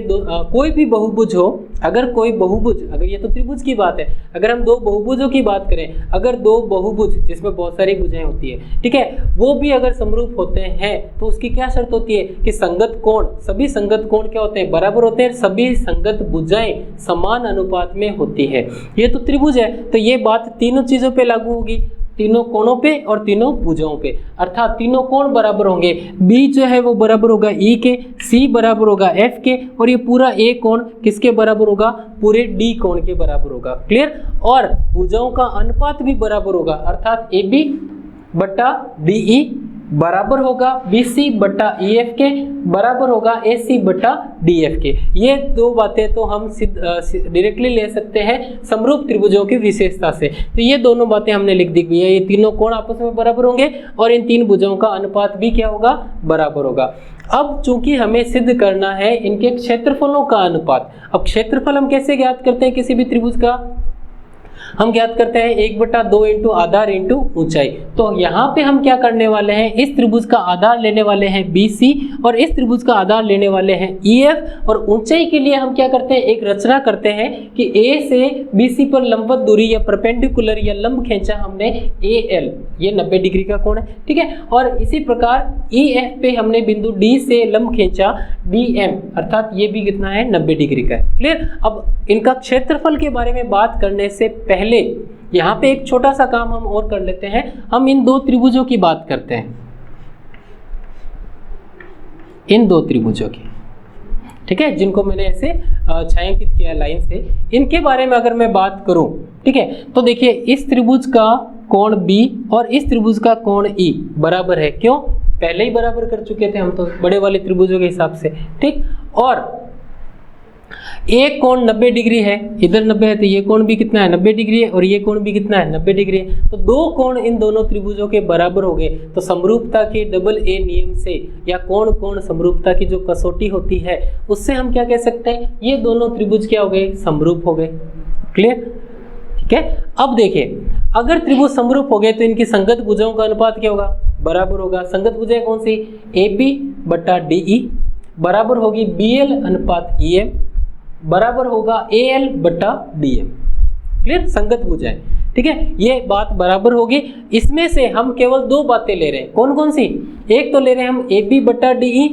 कोई भी बहुभुज हो, अगर कोई बहुभुज, अगर ये तो त्रिभुज की बात है, अगर हम दो बहुभुजों की बात करें, अगर दो बहुभुज जिसमें बहुत सारी भुजाएं होती है, ठीक है, वो भी अगर समरूप होते हैं तो उसकी क्या शर्त होती है कि संगत कोण, सभी संगत कोण क्या होते हैं, बराबर होते हैं, सभी संगत भुजाएं समान अनुपात में होती है। ये तो त्रिभुज है, तो ये बात तीनों चीजों पे लागू होगी, तीनों कोणों पे और तीनों भुजाओं पे, अर्थात तीनों कोण बराबर होंगे। B जो है वो बराबर होगा E के, C बराबर होगा F के, और ये पूरा A कोण किसके बराबर होगा, पूरे D कोण के बराबर होगा। क्लियर। और भुजाओं का अनुपात भी बराबर होगा, अर्थात AB बट्टा DE बराबर होगा BC बट्टा EF के, बराबर होगा AC बट्टा DF के। ये दो बातें तो हम डायरेक्टली ले सकते हैं समरूप त्रिभुजों की विशेषता से। तो ये दोनों बातें हमने लिख दी है, ये तीनों कोण आपस में बराबर होंगे और इन तीन भुजाओं का अनुपात भी क्या होगा, बराबर होगा। अब चूंकि हमें सिद्ध करना है इनके क्षेत्रफलों का अनुपात, अब क्षेत्रफल हम कैसे ज्ञात करते हैं किसी भी त्रिभुज का, हम ज्ञात करते हैं 1/2 इंटू आधार इंटू ऊंचाई। तो यहाँ पे हम क्या करने वाले हैं, इस त्रिभुज का आधार लेने वाले हैं BC और इस त्रिभुज का आधार लेने वाले हैं EF, और ऊंचाई के लिए हम क्या करते हैं, एक रचना करते हैं कि A से BC पर लंबवत दूरी या परपेंडिकुलर या लंब खींचा हमने AL, ये 90 डिग्री का कोण है। ठीक है, और इसी प्रकार EF पे हमने बिंदु D से लंब खींचा DM, अर्थात ये भी कितना है, 90 डिग्री का है। क्लियर। अब इनका क्षेत्रफल के बारे में बात करने से पहले यहाँ पे एक छोटा सा काम हम और कर लेते हैं, हम इन दो त्रिभुजों की बात करते हैं, इन दो त्रिभुजों की, ठीक है, जिनको मैंने ऐसे छायांकित किया लाइन से, इनके बारे में अगर मैं बात करूं, ठीक है, तो देखिए इस त्रिभुज का कोण B और इस त्रिभुज का कोण E बराबर है। क्यों, पहले ही बराबर कर चुके थे हम तो बड़े वाले त्रिभुजों के हिसाब से। ठीक, और एक कोण 90 डिग्री है, इधर 90 है तो ये कोण भी कितना है, 90 डिग्री है, और ये कोण भी कितना है, 90 डिग्री है। तो दो कोण इन दोनों त्रिभुजों के बराबर हो गए। तो समरूपता के डबल A नियम से, या कोण कोण समरूपता की जो कसौटी होती है, उससे हम क्या कह सकते हैं, ये दोनों त्रिभुज क्या हो गए, समरूप हो गए। क्लियर। ठीक है, अब देखिए अगर त्रिभुज समरूप हो गए तो इनकी संगत भुजाओं का अनुपात क्या होगा, बराबर होगा। संगत भुजाएं कौन सी, AB बट्टा DE बराबर होगी BL अनुपात EM बराबर होगा AL बट्टा DM। क्लियर, संगत भुजाएं। ठीक है, ये बात बराबर होगी। इसमें से हम केवल दो बातें ले रहे हैं, कौन कौन सी, एक तो ले रहे हैं हम AB बट्टा DE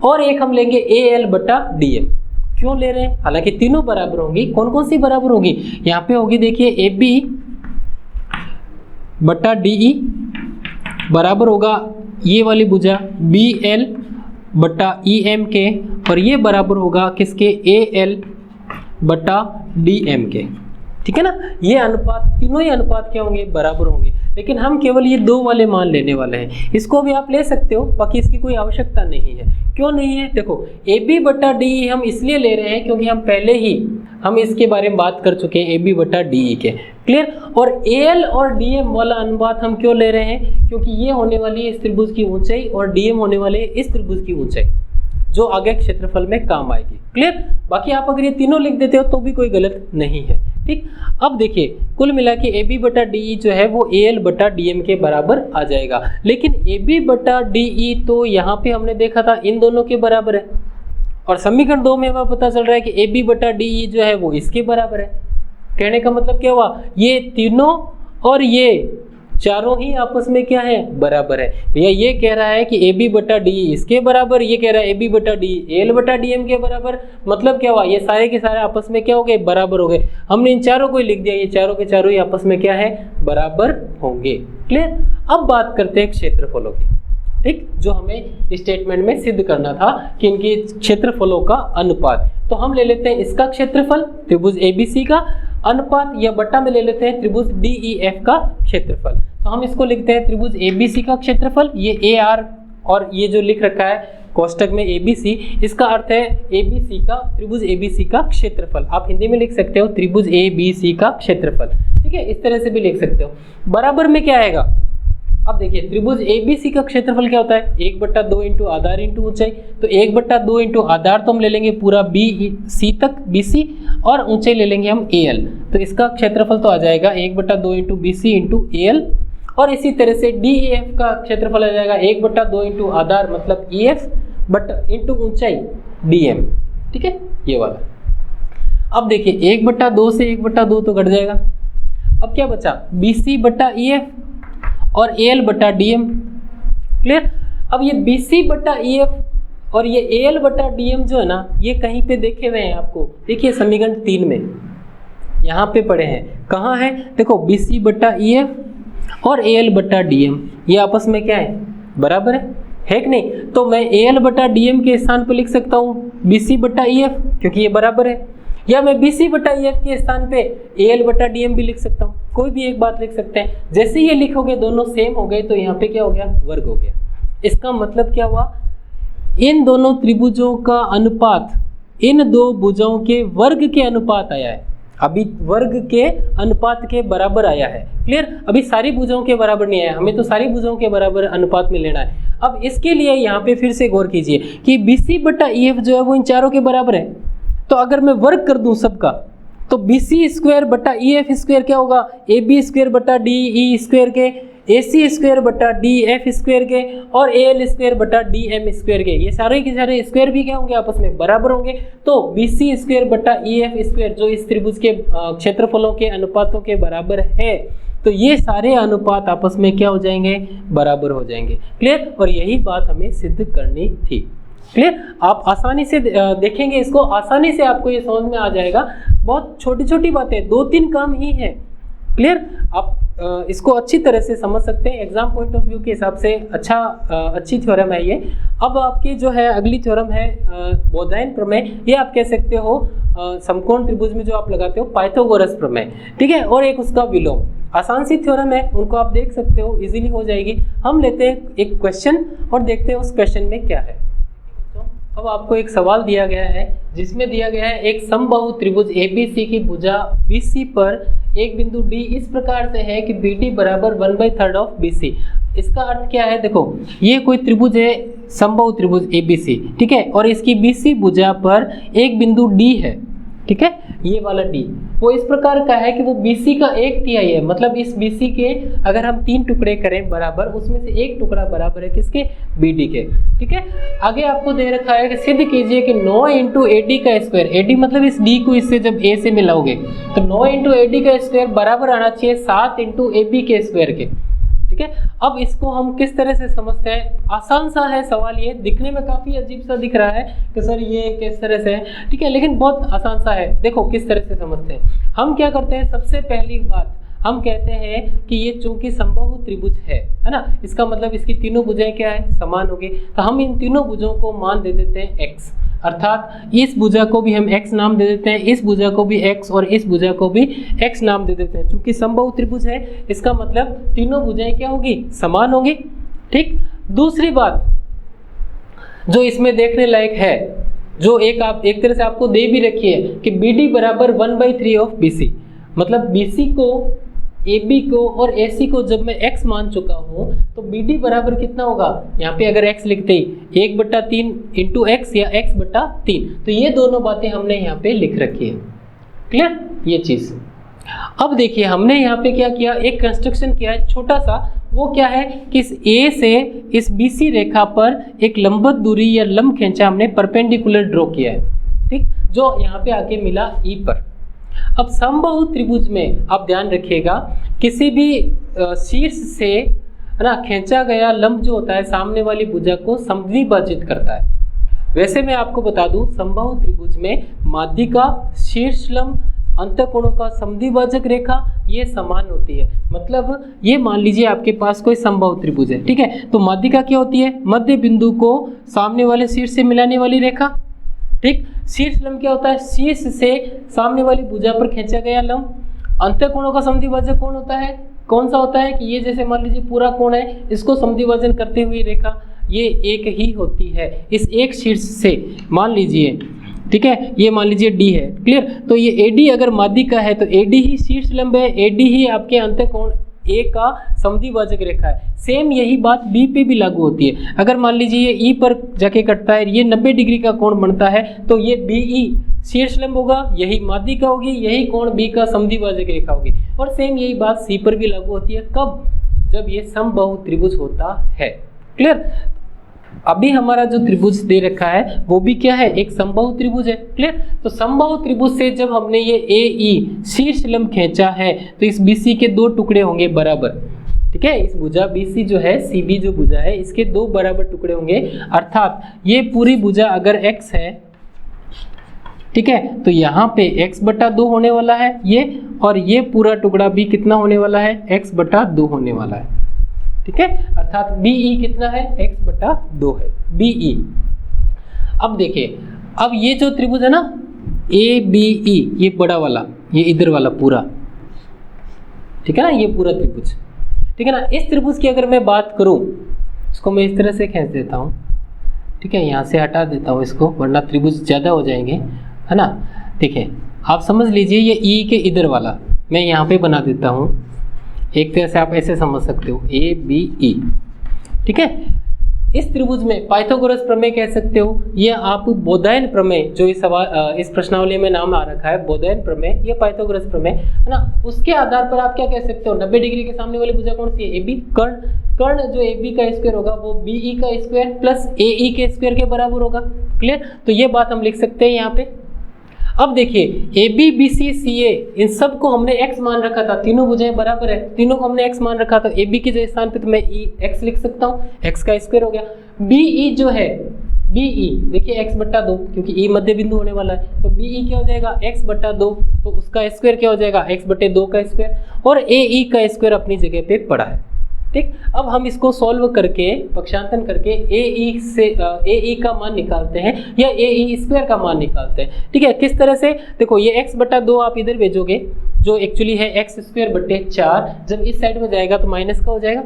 और एक हम लेंगे AL बट्टा DM। क्यों ले रहे हैं, हालांकि तीनों बराबर होंगी, कौन कौन सी बराबर होगी, यहाँ पे होगी देखिए AB बट्टा DE बराबर होगा ये वाली भुजा BL बट्टा EM के, और ये बराबर होगा किसके, AL बट्टा DM के। ठीक है ना, ये अनुपात, तीनों ही अनुपात क्या होंगे, बराबर होंगे। लेकिन हम केवल ये दो वाले मान लेने वाले हैं, इसको भी आप ले सकते हो, बाकी इसकी कोई आवश्यकता नहीं है। क्यों नहीं है, देखो AB बट्टा DE हम इसलिए ले रहे हैं क्योंकि हम पहले ही हम इसके बारे में बात कर चुके हैं AB बट्टा DE के। क्लियर। और AL और DM वाला अनुपात हम क्यों ले रहे हैं, क्योंकि ये होने वाली है इस त्रिभुज की ऊंचाई और DM होने वाले इस त्रिभुज की ऊंचाई, जो आगे क्षेत्रफल में काम आएगी। क्लियर। बाकी आप अगर ये तीनों लिख देते हो तो भी कोई गलत नहीं है। ठीक, अब देखिए कुल मिला के AB बटा DE जो है वो AL बटा DM के बराबर आ जाएगा। लेकिन AB बटा DE तो यहाँ पे हमने देखा था इन दोनों के बराबर है, और समीकरण 2 में हमें पता चल रहा है कि AB बटा DE जो है वो इसके बराबर है। कहने का मतलब क्या हुआ, ये तीनों और ये चारों ही आपस में क्या है, बराबर है। भैया ये कह रहा है कि AB बटा DE इसके बराबर, ये कह रहा है AB बटा DE AL बटा DM के बराबर, मतलब क्या हुआ, ये सारे के सारे आपस में क्या हो गए, बराबर हो गए। हमने इन चारों को ही लिख दिया, ये चारों के चारों ही आपस में क्या है, बराबर होंगे। क्लियर। अब बात करते हैं क्षेत्रफलों की। ठीक, जो हमें स्टेटमेंट में सिद्ध करना था कि इनके क्षेत्रफलों का अनुपात। तो हम ले लेते हैं इसका क्षेत्रफल त्रिभुज ABC का, अनुपात या बट्टा में ले लेते हैं त्रिभुज DEF का क्षेत्रफल। तो हम इसको लिखते हैं त्रिभुज ABC का क्षेत्रफल, ये AR और ये जो लिख रखा है कोष्टक में ABC, इसका अर्थ है ABC का, त्रिभुज ABC का क्षेत्रफल। आप हिंदी में लिख सकते हो त्रिभुज ABC का क्षेत्रफल, ठीक है, इस तरह से भी लिख सकते हो। बराबर में क्या आएगा, अब देखिए त्रिभुज ABC का क्षेत्रफल क्या होता है, 1/2 इंटू आधार इंटू ऊंचाई। तो 1/2 इंटू आधार तो हम ले लेंगे पूरा BC तक BC, और ऊंचाई ले लेंगे हम AL। तो इसका क्षेत्रफल तो आ जाएगा 1/2 इंटू BC इंटू AL। और इसी तरह से DEF का क्षेत्रफल आ जाएगा 1/2 इंटू आधार मतलब EF बट इंटू ऊंचाई DM, ठीक है, ये वाला। अब देखिए 1/2 से 1/2 तो घट जाएगा। अब क्या बचा, BC बटा EF और AL बटा DM, क्लियर। अब ये BC बटा EF और ये AL बटा DM जो है ना, ये कहीं पे देखे हुए हैं आपको, देखिए समीकरण 3 में यहाँ पे पड़े हैं। कहाँ है, देखो BC बटा EF और AL बटा DM, ये आपस में क्या है, बराबर है कि नहीं। तो मैं AL बटा DM के स्थान पर लिख सकता हूँ BC बटा EF, क्योंकि ये बराबर है, या मैं BC बटा EF के स्थान पे AL बटा DM भी लिख सकता हूँ, कोई भी एक बात लिख सकते हैं। जैसे ये लिखोगे दोनों सेम हो गए तो यहाँ पे क्या हो गया, वर्ग हो गया। इसका मतलब क्या हुआ, इन दोनों त्रिभुजों का अनुपात इन दो भुजाओं के वर्ग के अनुपात आया है, अभी वर्ग के अनुपात के बराबर आया है, क्लियर। अभी सारी भुजाओं के बराबर नहीं आया, हमें तो सारी भुजाओं के बराबर अनुपात में लेना है। अब इसके लिए यहाँ पे फिर से गौर कीजिए कि BC बटा EF जो है वो इन चारों के बराबर है। तो अगर मैं वर्ग कर दूं सबका, तो BC स्क्वायर बटा EF स्क्वायर क्या होगा, AB स्क्वायर बटा DE स्क्वायर के, AC स्क्वायर बटा DF स्क्वायर के, और AL स्क्वायर बटा DM स्क्वायर के। ये सारे के सारे स्क्वायर भी क्या होंगे, आपस में बराबर होंगे। तो BC स्क्वायर बटा EF स्क्वायर जो इस त्रिभुज के क्षेत्रफलों के अनुपातों के बराबर है, तो ये सारे अनुपात आपस में क्या हो जाएंगे, बराबर हो जाएंगे, क्लियर। और यही बात हमें सिद्ध करनी थी, क्लियर। आप आसानी से देखेंगे इसको, आसानी से आपको ये समझ में आ जाएगा। बहुत छोटी छोटी बातें, 2-3 काम ही है, क्लियर। आप इसको अच्छी तरह से समझ सकते हैं, एग्जाम पॉइंट ऑफ व्यू के हिसाब से अच्छी थ्योरम है ये। अब आपकी जो है अगली थ्योरम है बोधायन प्रमेय, ये आप कह सकते हो समकोण त्रिभुज में जो आप लगाते हो पाइथागोरस प्रमेय, ठीक है। और एक उसका विलोम, आसान सी थ्योरम है, उनको आप देख सकते हो, इजीली हो जाएगी। हम लेते हैं एक क्वेश्चन और देखते हैं उस क्वेश्चन में क्या है। अब आपको एक सवाल दिया गया है जिसमें दिया गया है एक समबाहु त्रिभुज ABC की भुजा BC पर एक बिंदु D इस प्रकार से है कि BD बराबर 1/3 ऑफ BC। इसका अर्थ क्या है, देखो ये कोई त्रिभुज है, समबाहु त्रिभुज ABC, ठीक है, और इसकी BC भुजा पर एक बिंदु D है, ठीक है, ये वाला D वो इस प्रकार का है कि वो BC का 1/3 है। मतलब इस BC के अगर हम 3 टुकड़े करें बराबर, उसमें से एक टुकड़ा बराबर है किसके, BD के, ठीक है। आगे आपको दे रखा है कि सिद्ध कीजिए कि 9 इंटू AD का स्क्वायर, AD मतलब इस D को इससे जब A से मिलाओगे तो 9 इंटू AD का स्क्वायर बराबर आना चाहिए 7 इंटू AB के स्क्वायर के, ठीक है। अब इसको हम किस तरह से समझते हैं, आसान सा है सवाल, ये दिखने में काफी अजीब सा दिख रहा है कि सर ये किस तरह से है, ठीक है, लेकिन बहुत आसान सा है। देखो किस तरह से समझते हैं, हम क्या करते हैं, सबसे पहली बात हम कहते हैं कि ये चूंकि समबाहु त्रिभुज है ना, इसका मतलब इसकी तीनों भुजाएं क्या है, समान होगी। तो हम इन तीनों भुजों को मान दे देते हैं x, अर्थात इस भुजा को भी हम x नाम दे देते हैं, इस भुजा को भी x और इस भुजा को भी x नाम दे देते हैं। चूंकि समबाहु त्रिभुज है, इसका मतलब तीनों भुजाएं क्या होगी, समान होगी, ठीक। दूसरी बात जो इसमें देखने लायक है, जो आप एक तरह से आपको दे भी रखी है कि BD बराबर 1/3 ऑफ BC, मतलब BC को, AB को और AC को जब मैं x मान चुका हूँ तो BD बराबर कितना होगा, यहाँ पे अगर x लिखते ही 1/3 इंटू x या x/3, तो ये दोनों बातें हमने यहाँ पे लिख रखी है, क्लियर ये चीज़। अब देखिए हमने यहाँ पे क्या किया, एक कंस्ट्रक्शन किया है छोटा सा, वो क्या है कि इस A से इस BC रेखा पर एक लंबवत दूरी या लंब खींचा हमने परपेंडिकुलर ड्रॉ किया है, ठीक, जो यहाँ पे आके मिला E पर। अब समबाहु त्रिभुज में आप ध्यान रखिएगा, किसी भी शीर्ष से ना खींचा गया लंब जो होता है सामने वाली भुजा को समद्विभाजित करता है। वैसे मैं आपको बता दूं, समबाहु त्रिभुज में माध्यिका, शीर्ष लंब, अंतःकोणों का समद्विभाजक रेखा ये समान होती है। मतलब ये मान लीजिए आपके पास कोई समबाहु त्रिभुज है, ठीक है, तो माध्यिका क्या होती है, मध्य बिंदु को सामने वाले शीर्ष से मिलाने वाली रेखा, ठीक। शीर्ष लंब क्या होता है? शीर्ष से सामने वाली भुजा पर खींचा गया लंब। अंतःकोणों का समद्विभाजक कौन होता है? कौन सा होता है कि ये जैसे मान लीजिए पूरा कोण है, इसको समद्विभाजन करते हुए रेखा ये एक ही होती है इस एक शीर्ष से, मान लीजिए, ठीक है, ये मान लीजिए डी है, क्लियर। तो ये एडी अगर माध्यिका का है तो एडी ही शीर्ष लंब है, एडी ही आपके अंतःकोण ए का समद्विभाजक रेखा है। सेम यही बात बी पे भी लागू होती है। अगर मान लीजिए ये ई पर जाके कटता है, ये 90 डिग्री का कोण बनता है, तो ये बी ई शीर्ष लंब होगा, यही माध्यिका होगी, यही कोण बी का समद्विभाजक रेखा होगी। और सेम यही बात सी पर भी लागू होती है। कब? जब ये समबाहु त्रिभुज होता है, क्लियर। अभी हमारा जो त्रिभुज दे रखा है वो भी क्या है? एक समबाहु त्रिभुज है, क्लियर। तो समबाहु त्रिभुज से जब हमने ये ए ई शीर्ष लंब खींचा है तो इस बीसी के दो टुकड़े होंगे बराबर, ठीक है। इस भुजा बीसी जो है, सीबी जो भुजा है, इसके दो बराबर टुकड़े होंगे, अर्थात ये पूरी भुजा अगर x है, ठीक है, तो यहाँ पे x/2 होने वाला है ये, और ये पूरा टुकड़ा भी कितना होने वाला है? x/2 होने वाला है, ठीक है। अर्थात BE कितना है? x/2 है BE। अब देखिए, अब ये जो त्रिभुज है ना ABE, ये बड़ा वाला, ये इधर वाला पूरा, ठीक है ना, ये पूरा त्रिभुज, ठीक है ना। इस त्रिभुज की अगर मैं बात करूं, इसको मैं इस तरह से खींच देता हूं, ठीक है, यहाँ से हटा देता हूं इसको, वरना त्रिभुज ज़्यादा हो जाएंगे, है ना। देखिए, आप समझ लीजिए ये E के इधर वाला मैं यहाँ पे बना देता हूँ, एक तरह से आप ऐसे समझ सकते हो ABE, ठीक है। इस त्रिभुज में पाइथागोरस प्रमेय कह सकते हो, ये आप बोधायन प्रमेय, जो इस सवाल इस प्रश्नावली में नाम आ रखा है बोधायन प्रमेय, ये पाइथागोरस प्रमेय है ना, उसके आधार पर आप क्या कह सकते हो? 90 डिग्री के सामने वाली भुजा कौन सी है? AB। कर्ण जो AB का स्क्वायर होगा वो BE का स्क्वायर प्लस AE के स्क्वायर के बराबर होगा, क्लियर। तो ये बात हम लिख सकते हैं यहाँ पे। अब देखिए AB BC CA इन सब को हमने x मान रखा था, तीनों भुजाएं बराबर है, तीनों को हमने x मान रखा, तो AB के जो स्थान पे तो मैं x लिख सकता हूँ, x का स्क्वायर हो गया। BE जो है, BE देखिए x/2, क्योंकि E मध्य बिंदु होने वाला है, तो BE क्या हो जाएगा? x/2, तो उसका स्क्वायर क्या हो जाएगा? x/2 का स्क्वायर, और AE का स्क्वायर अपनी जगह पे पड़ा है, ठीक। अब हम इसको सॉल्व करके, पक्षांतन करके AE का मान निकालते हैं या AE स्क्वायर का मान निकालते हैं, ठीक है। किस तरह से? देखो, ये x/2 आप इधर भेजोगे, जो एक्चुअली है x²/4, जब इस साइड में जाएगा तो माइनस का हो जाएगा,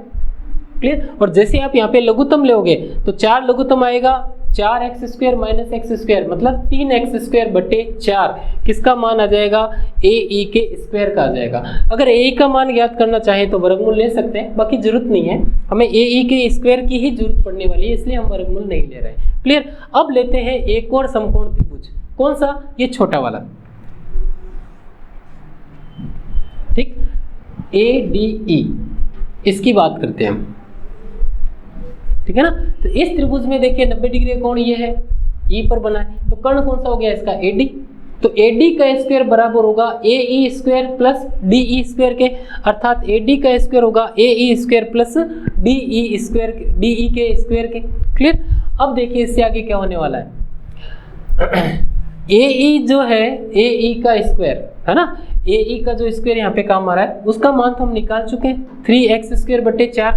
क्लियर। और जैसे आप यहाँ पे लघुत्तम लोगे तो 4 लघुत्तम आएगा, 4x² माइनस x², मतलब 3x²/4, किसका मान आ जाएगा? AE के स्क्वायर का आ जाएगा। अगर AE का मान ज्ञात करना चाहें तो वर्गमूल ले सकते हैं, बाकी जरूरत नहीं है, हमें AE के स्क्वायर की ही जरूरत पड़ने वाली है, इसलिए हम वर्गमूल नहीं ले रहे हैं, क्लियर। अब लेते हैं एक और समकोण त्रिभुज, कौन सा? ये छोटा वाला, ठीक, ADE, इसकी बात करते हैं हम, ठीक है ना। तो इस त्रिभुज में देखिए 90 डिग्री का कोण ये है, E पर बना है, तो कर्ण कौन सा हो गया इसका? AD। तो AD का स्क्वायर बराबर होगा AE square plus DE square के, अर्थात AD का स्क्वायर होगा AE square plus DE square, DE के स्क्वायर के, क्लियर। अब देखिए इससे आगे क्या होने वाला है। AE जो है, AE का स्क्वायर है ना, AE का जो स्क्वायर यहाँ पे काम आ रहा है, उसका मान तो हम निकाल चुके हैं, 3x²/4,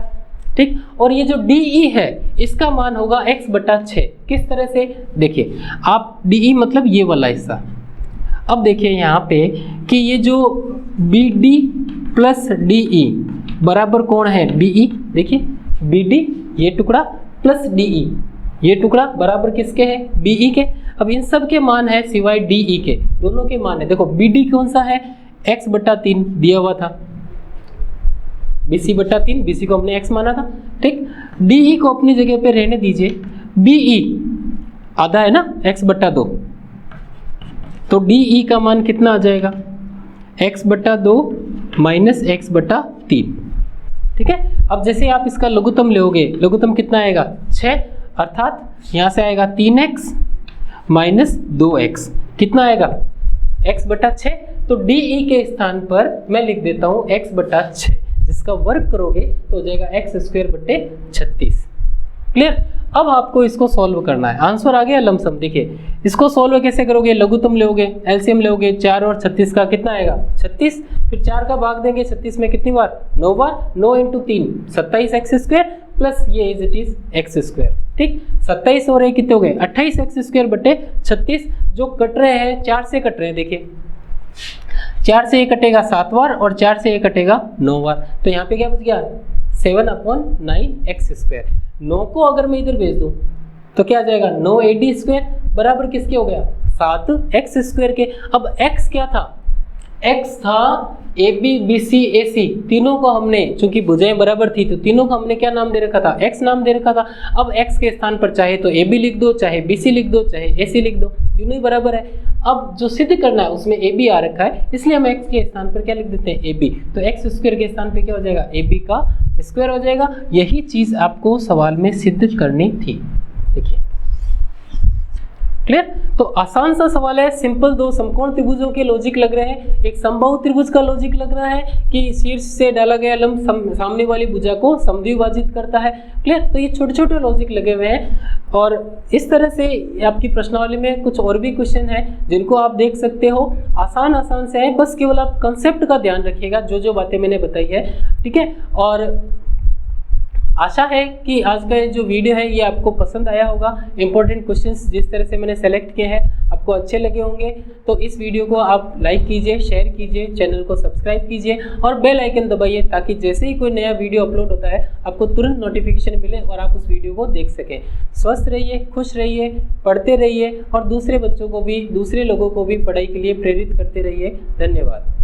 ठीक। और ये जो DE है इसका मान होगा x/6। किस तरह से? देखिए, आप DE मतलब ये वाला हिस्सा, अब देखिए यहाँ पे कि ये जो BD प्लस DE बराबर कौन है? BE। देखिए BD ये टुकड़ा प्लस DE ये टुकड़ा बराबर किसके है? BE के। अब इन सब के मान है सिवाय DE के, दोनों के मान है। देखो BD कौन सा है? x/3 दिया हुआ था, BC/3, BC को हमने x माना था, ठीक। DE को अपनी जगह पे रहने दीजिए, BE आधा है ना x/2, तो DE का मान कितना आ जाएगा? x/2 माइनस x/3, ठीक है। अब जैसे आप इसका लघुत्तम लोगे, लघुत्तम कितना आएगा? 6, अर्थात यहाँ से आएगा 3x माइनस 2x, कितना आएगा? x/6। तो DE के स्थान पर मैं लिख देता हूँ x/6, जिसका वर्ग करोगे तो हो जाएगा x² / 36, क्लियर। अब आपको इसको सॉल्व करना है। आंसर आ गया लमसम। देखिए इसको सॉल्व कैसे करोगे, लघुत्तम लोगे, एलसीएम लोगे, 4 और 36 का कितना आएगा 36, फिर 4 का भाग देंगे 36 में कितनी बार 9 बार, 9 × 3 27x² प्लस ये इज इट इज x²। ठीक, 27 और ये कितने हो गए 28x² बटे 36, जो कट रहे हैं 4 से कट रहे हैं। देखिए 4 से ये कटेगा 7 बार और 4 से ये कटेगा 9 बार, तो यहाँ पे क्या बच गया 7/9x²। 9 को अगर मैं इधर भेज दूं तो क्या आ जाएगा 9ad² बराबर किसके हो गया 7x² के। अब x क्या था, x था AB BC AC, तीनों को हमने चूंकि भुजाएं बराबर थी तो तीनों को हमने क्या नाम दे रखा था x नाम दे रखा था। अब x के स्थान पर चाहे तो AB लिख दो, चाहे BC लिख दो, चाहे AC लिख दो, तीनों ही बराबर है। अब जो सिद्ध करना है उसमें AB आ रखा है, इसलिए हम x के स्थान पर क्या लिख देते हैं AB, तो x² के स्थान पे क्या हो जाएगा AB का स्क्वायर हो जाएगा। यही चीज आपको सवाल में सिद्ध करनी थी। देखिए क्लियर, तो आसान सा सवाल है, सिंपल। दो समकोण त्रिभुजों के लॉजिक लग रहे हैं, एक समबाहु त्रिभुज का लॉजिक लग रहा है कि शीर्ष से डाला गया लंब सामने वाली भुजा को समद्विभाजित करता है। क्लियर, तो ये छोटे छोटे लॉजिक लगे हुए हैं और इस तरह से आपकी प्रश्नावली में कुछ और भी क्वेश्चन है जिनको आप देख सकते हो। आसान से है, बस केवल आप कंसेप्ट का ध्यान रखिएगा, जो बातें मैंने बताई है। ठीक है, और आशा है कि आज का जो वीडियो है ये आपको पसंद आया होगा। इंपॉर्टेंट क्वेश्चंस जिस तरह से मैंने सेलेक्ट किए हैं आपको अच्छे लगे होंगे, तो इस वीडियो को आप लाइक कीजिए, शेयर कीजिए, चैनल को सब्सक्राइब कीजिए और बेल आइकन दबाइए ताकि जैसे ही कोई नया वीडियो अपलोड होता है आपको तुरंत नोटिफिकेशन मिले और आप उस वीडियो को देख सकें। स्वस्थ रहिए, खुश रहिए, पढ़ते रहिए और दूसरे बच्चों को भी, दूसरे लोगों को भी पढ़ाई के लिए प्रेरित करते रहिए। धन्यवाद।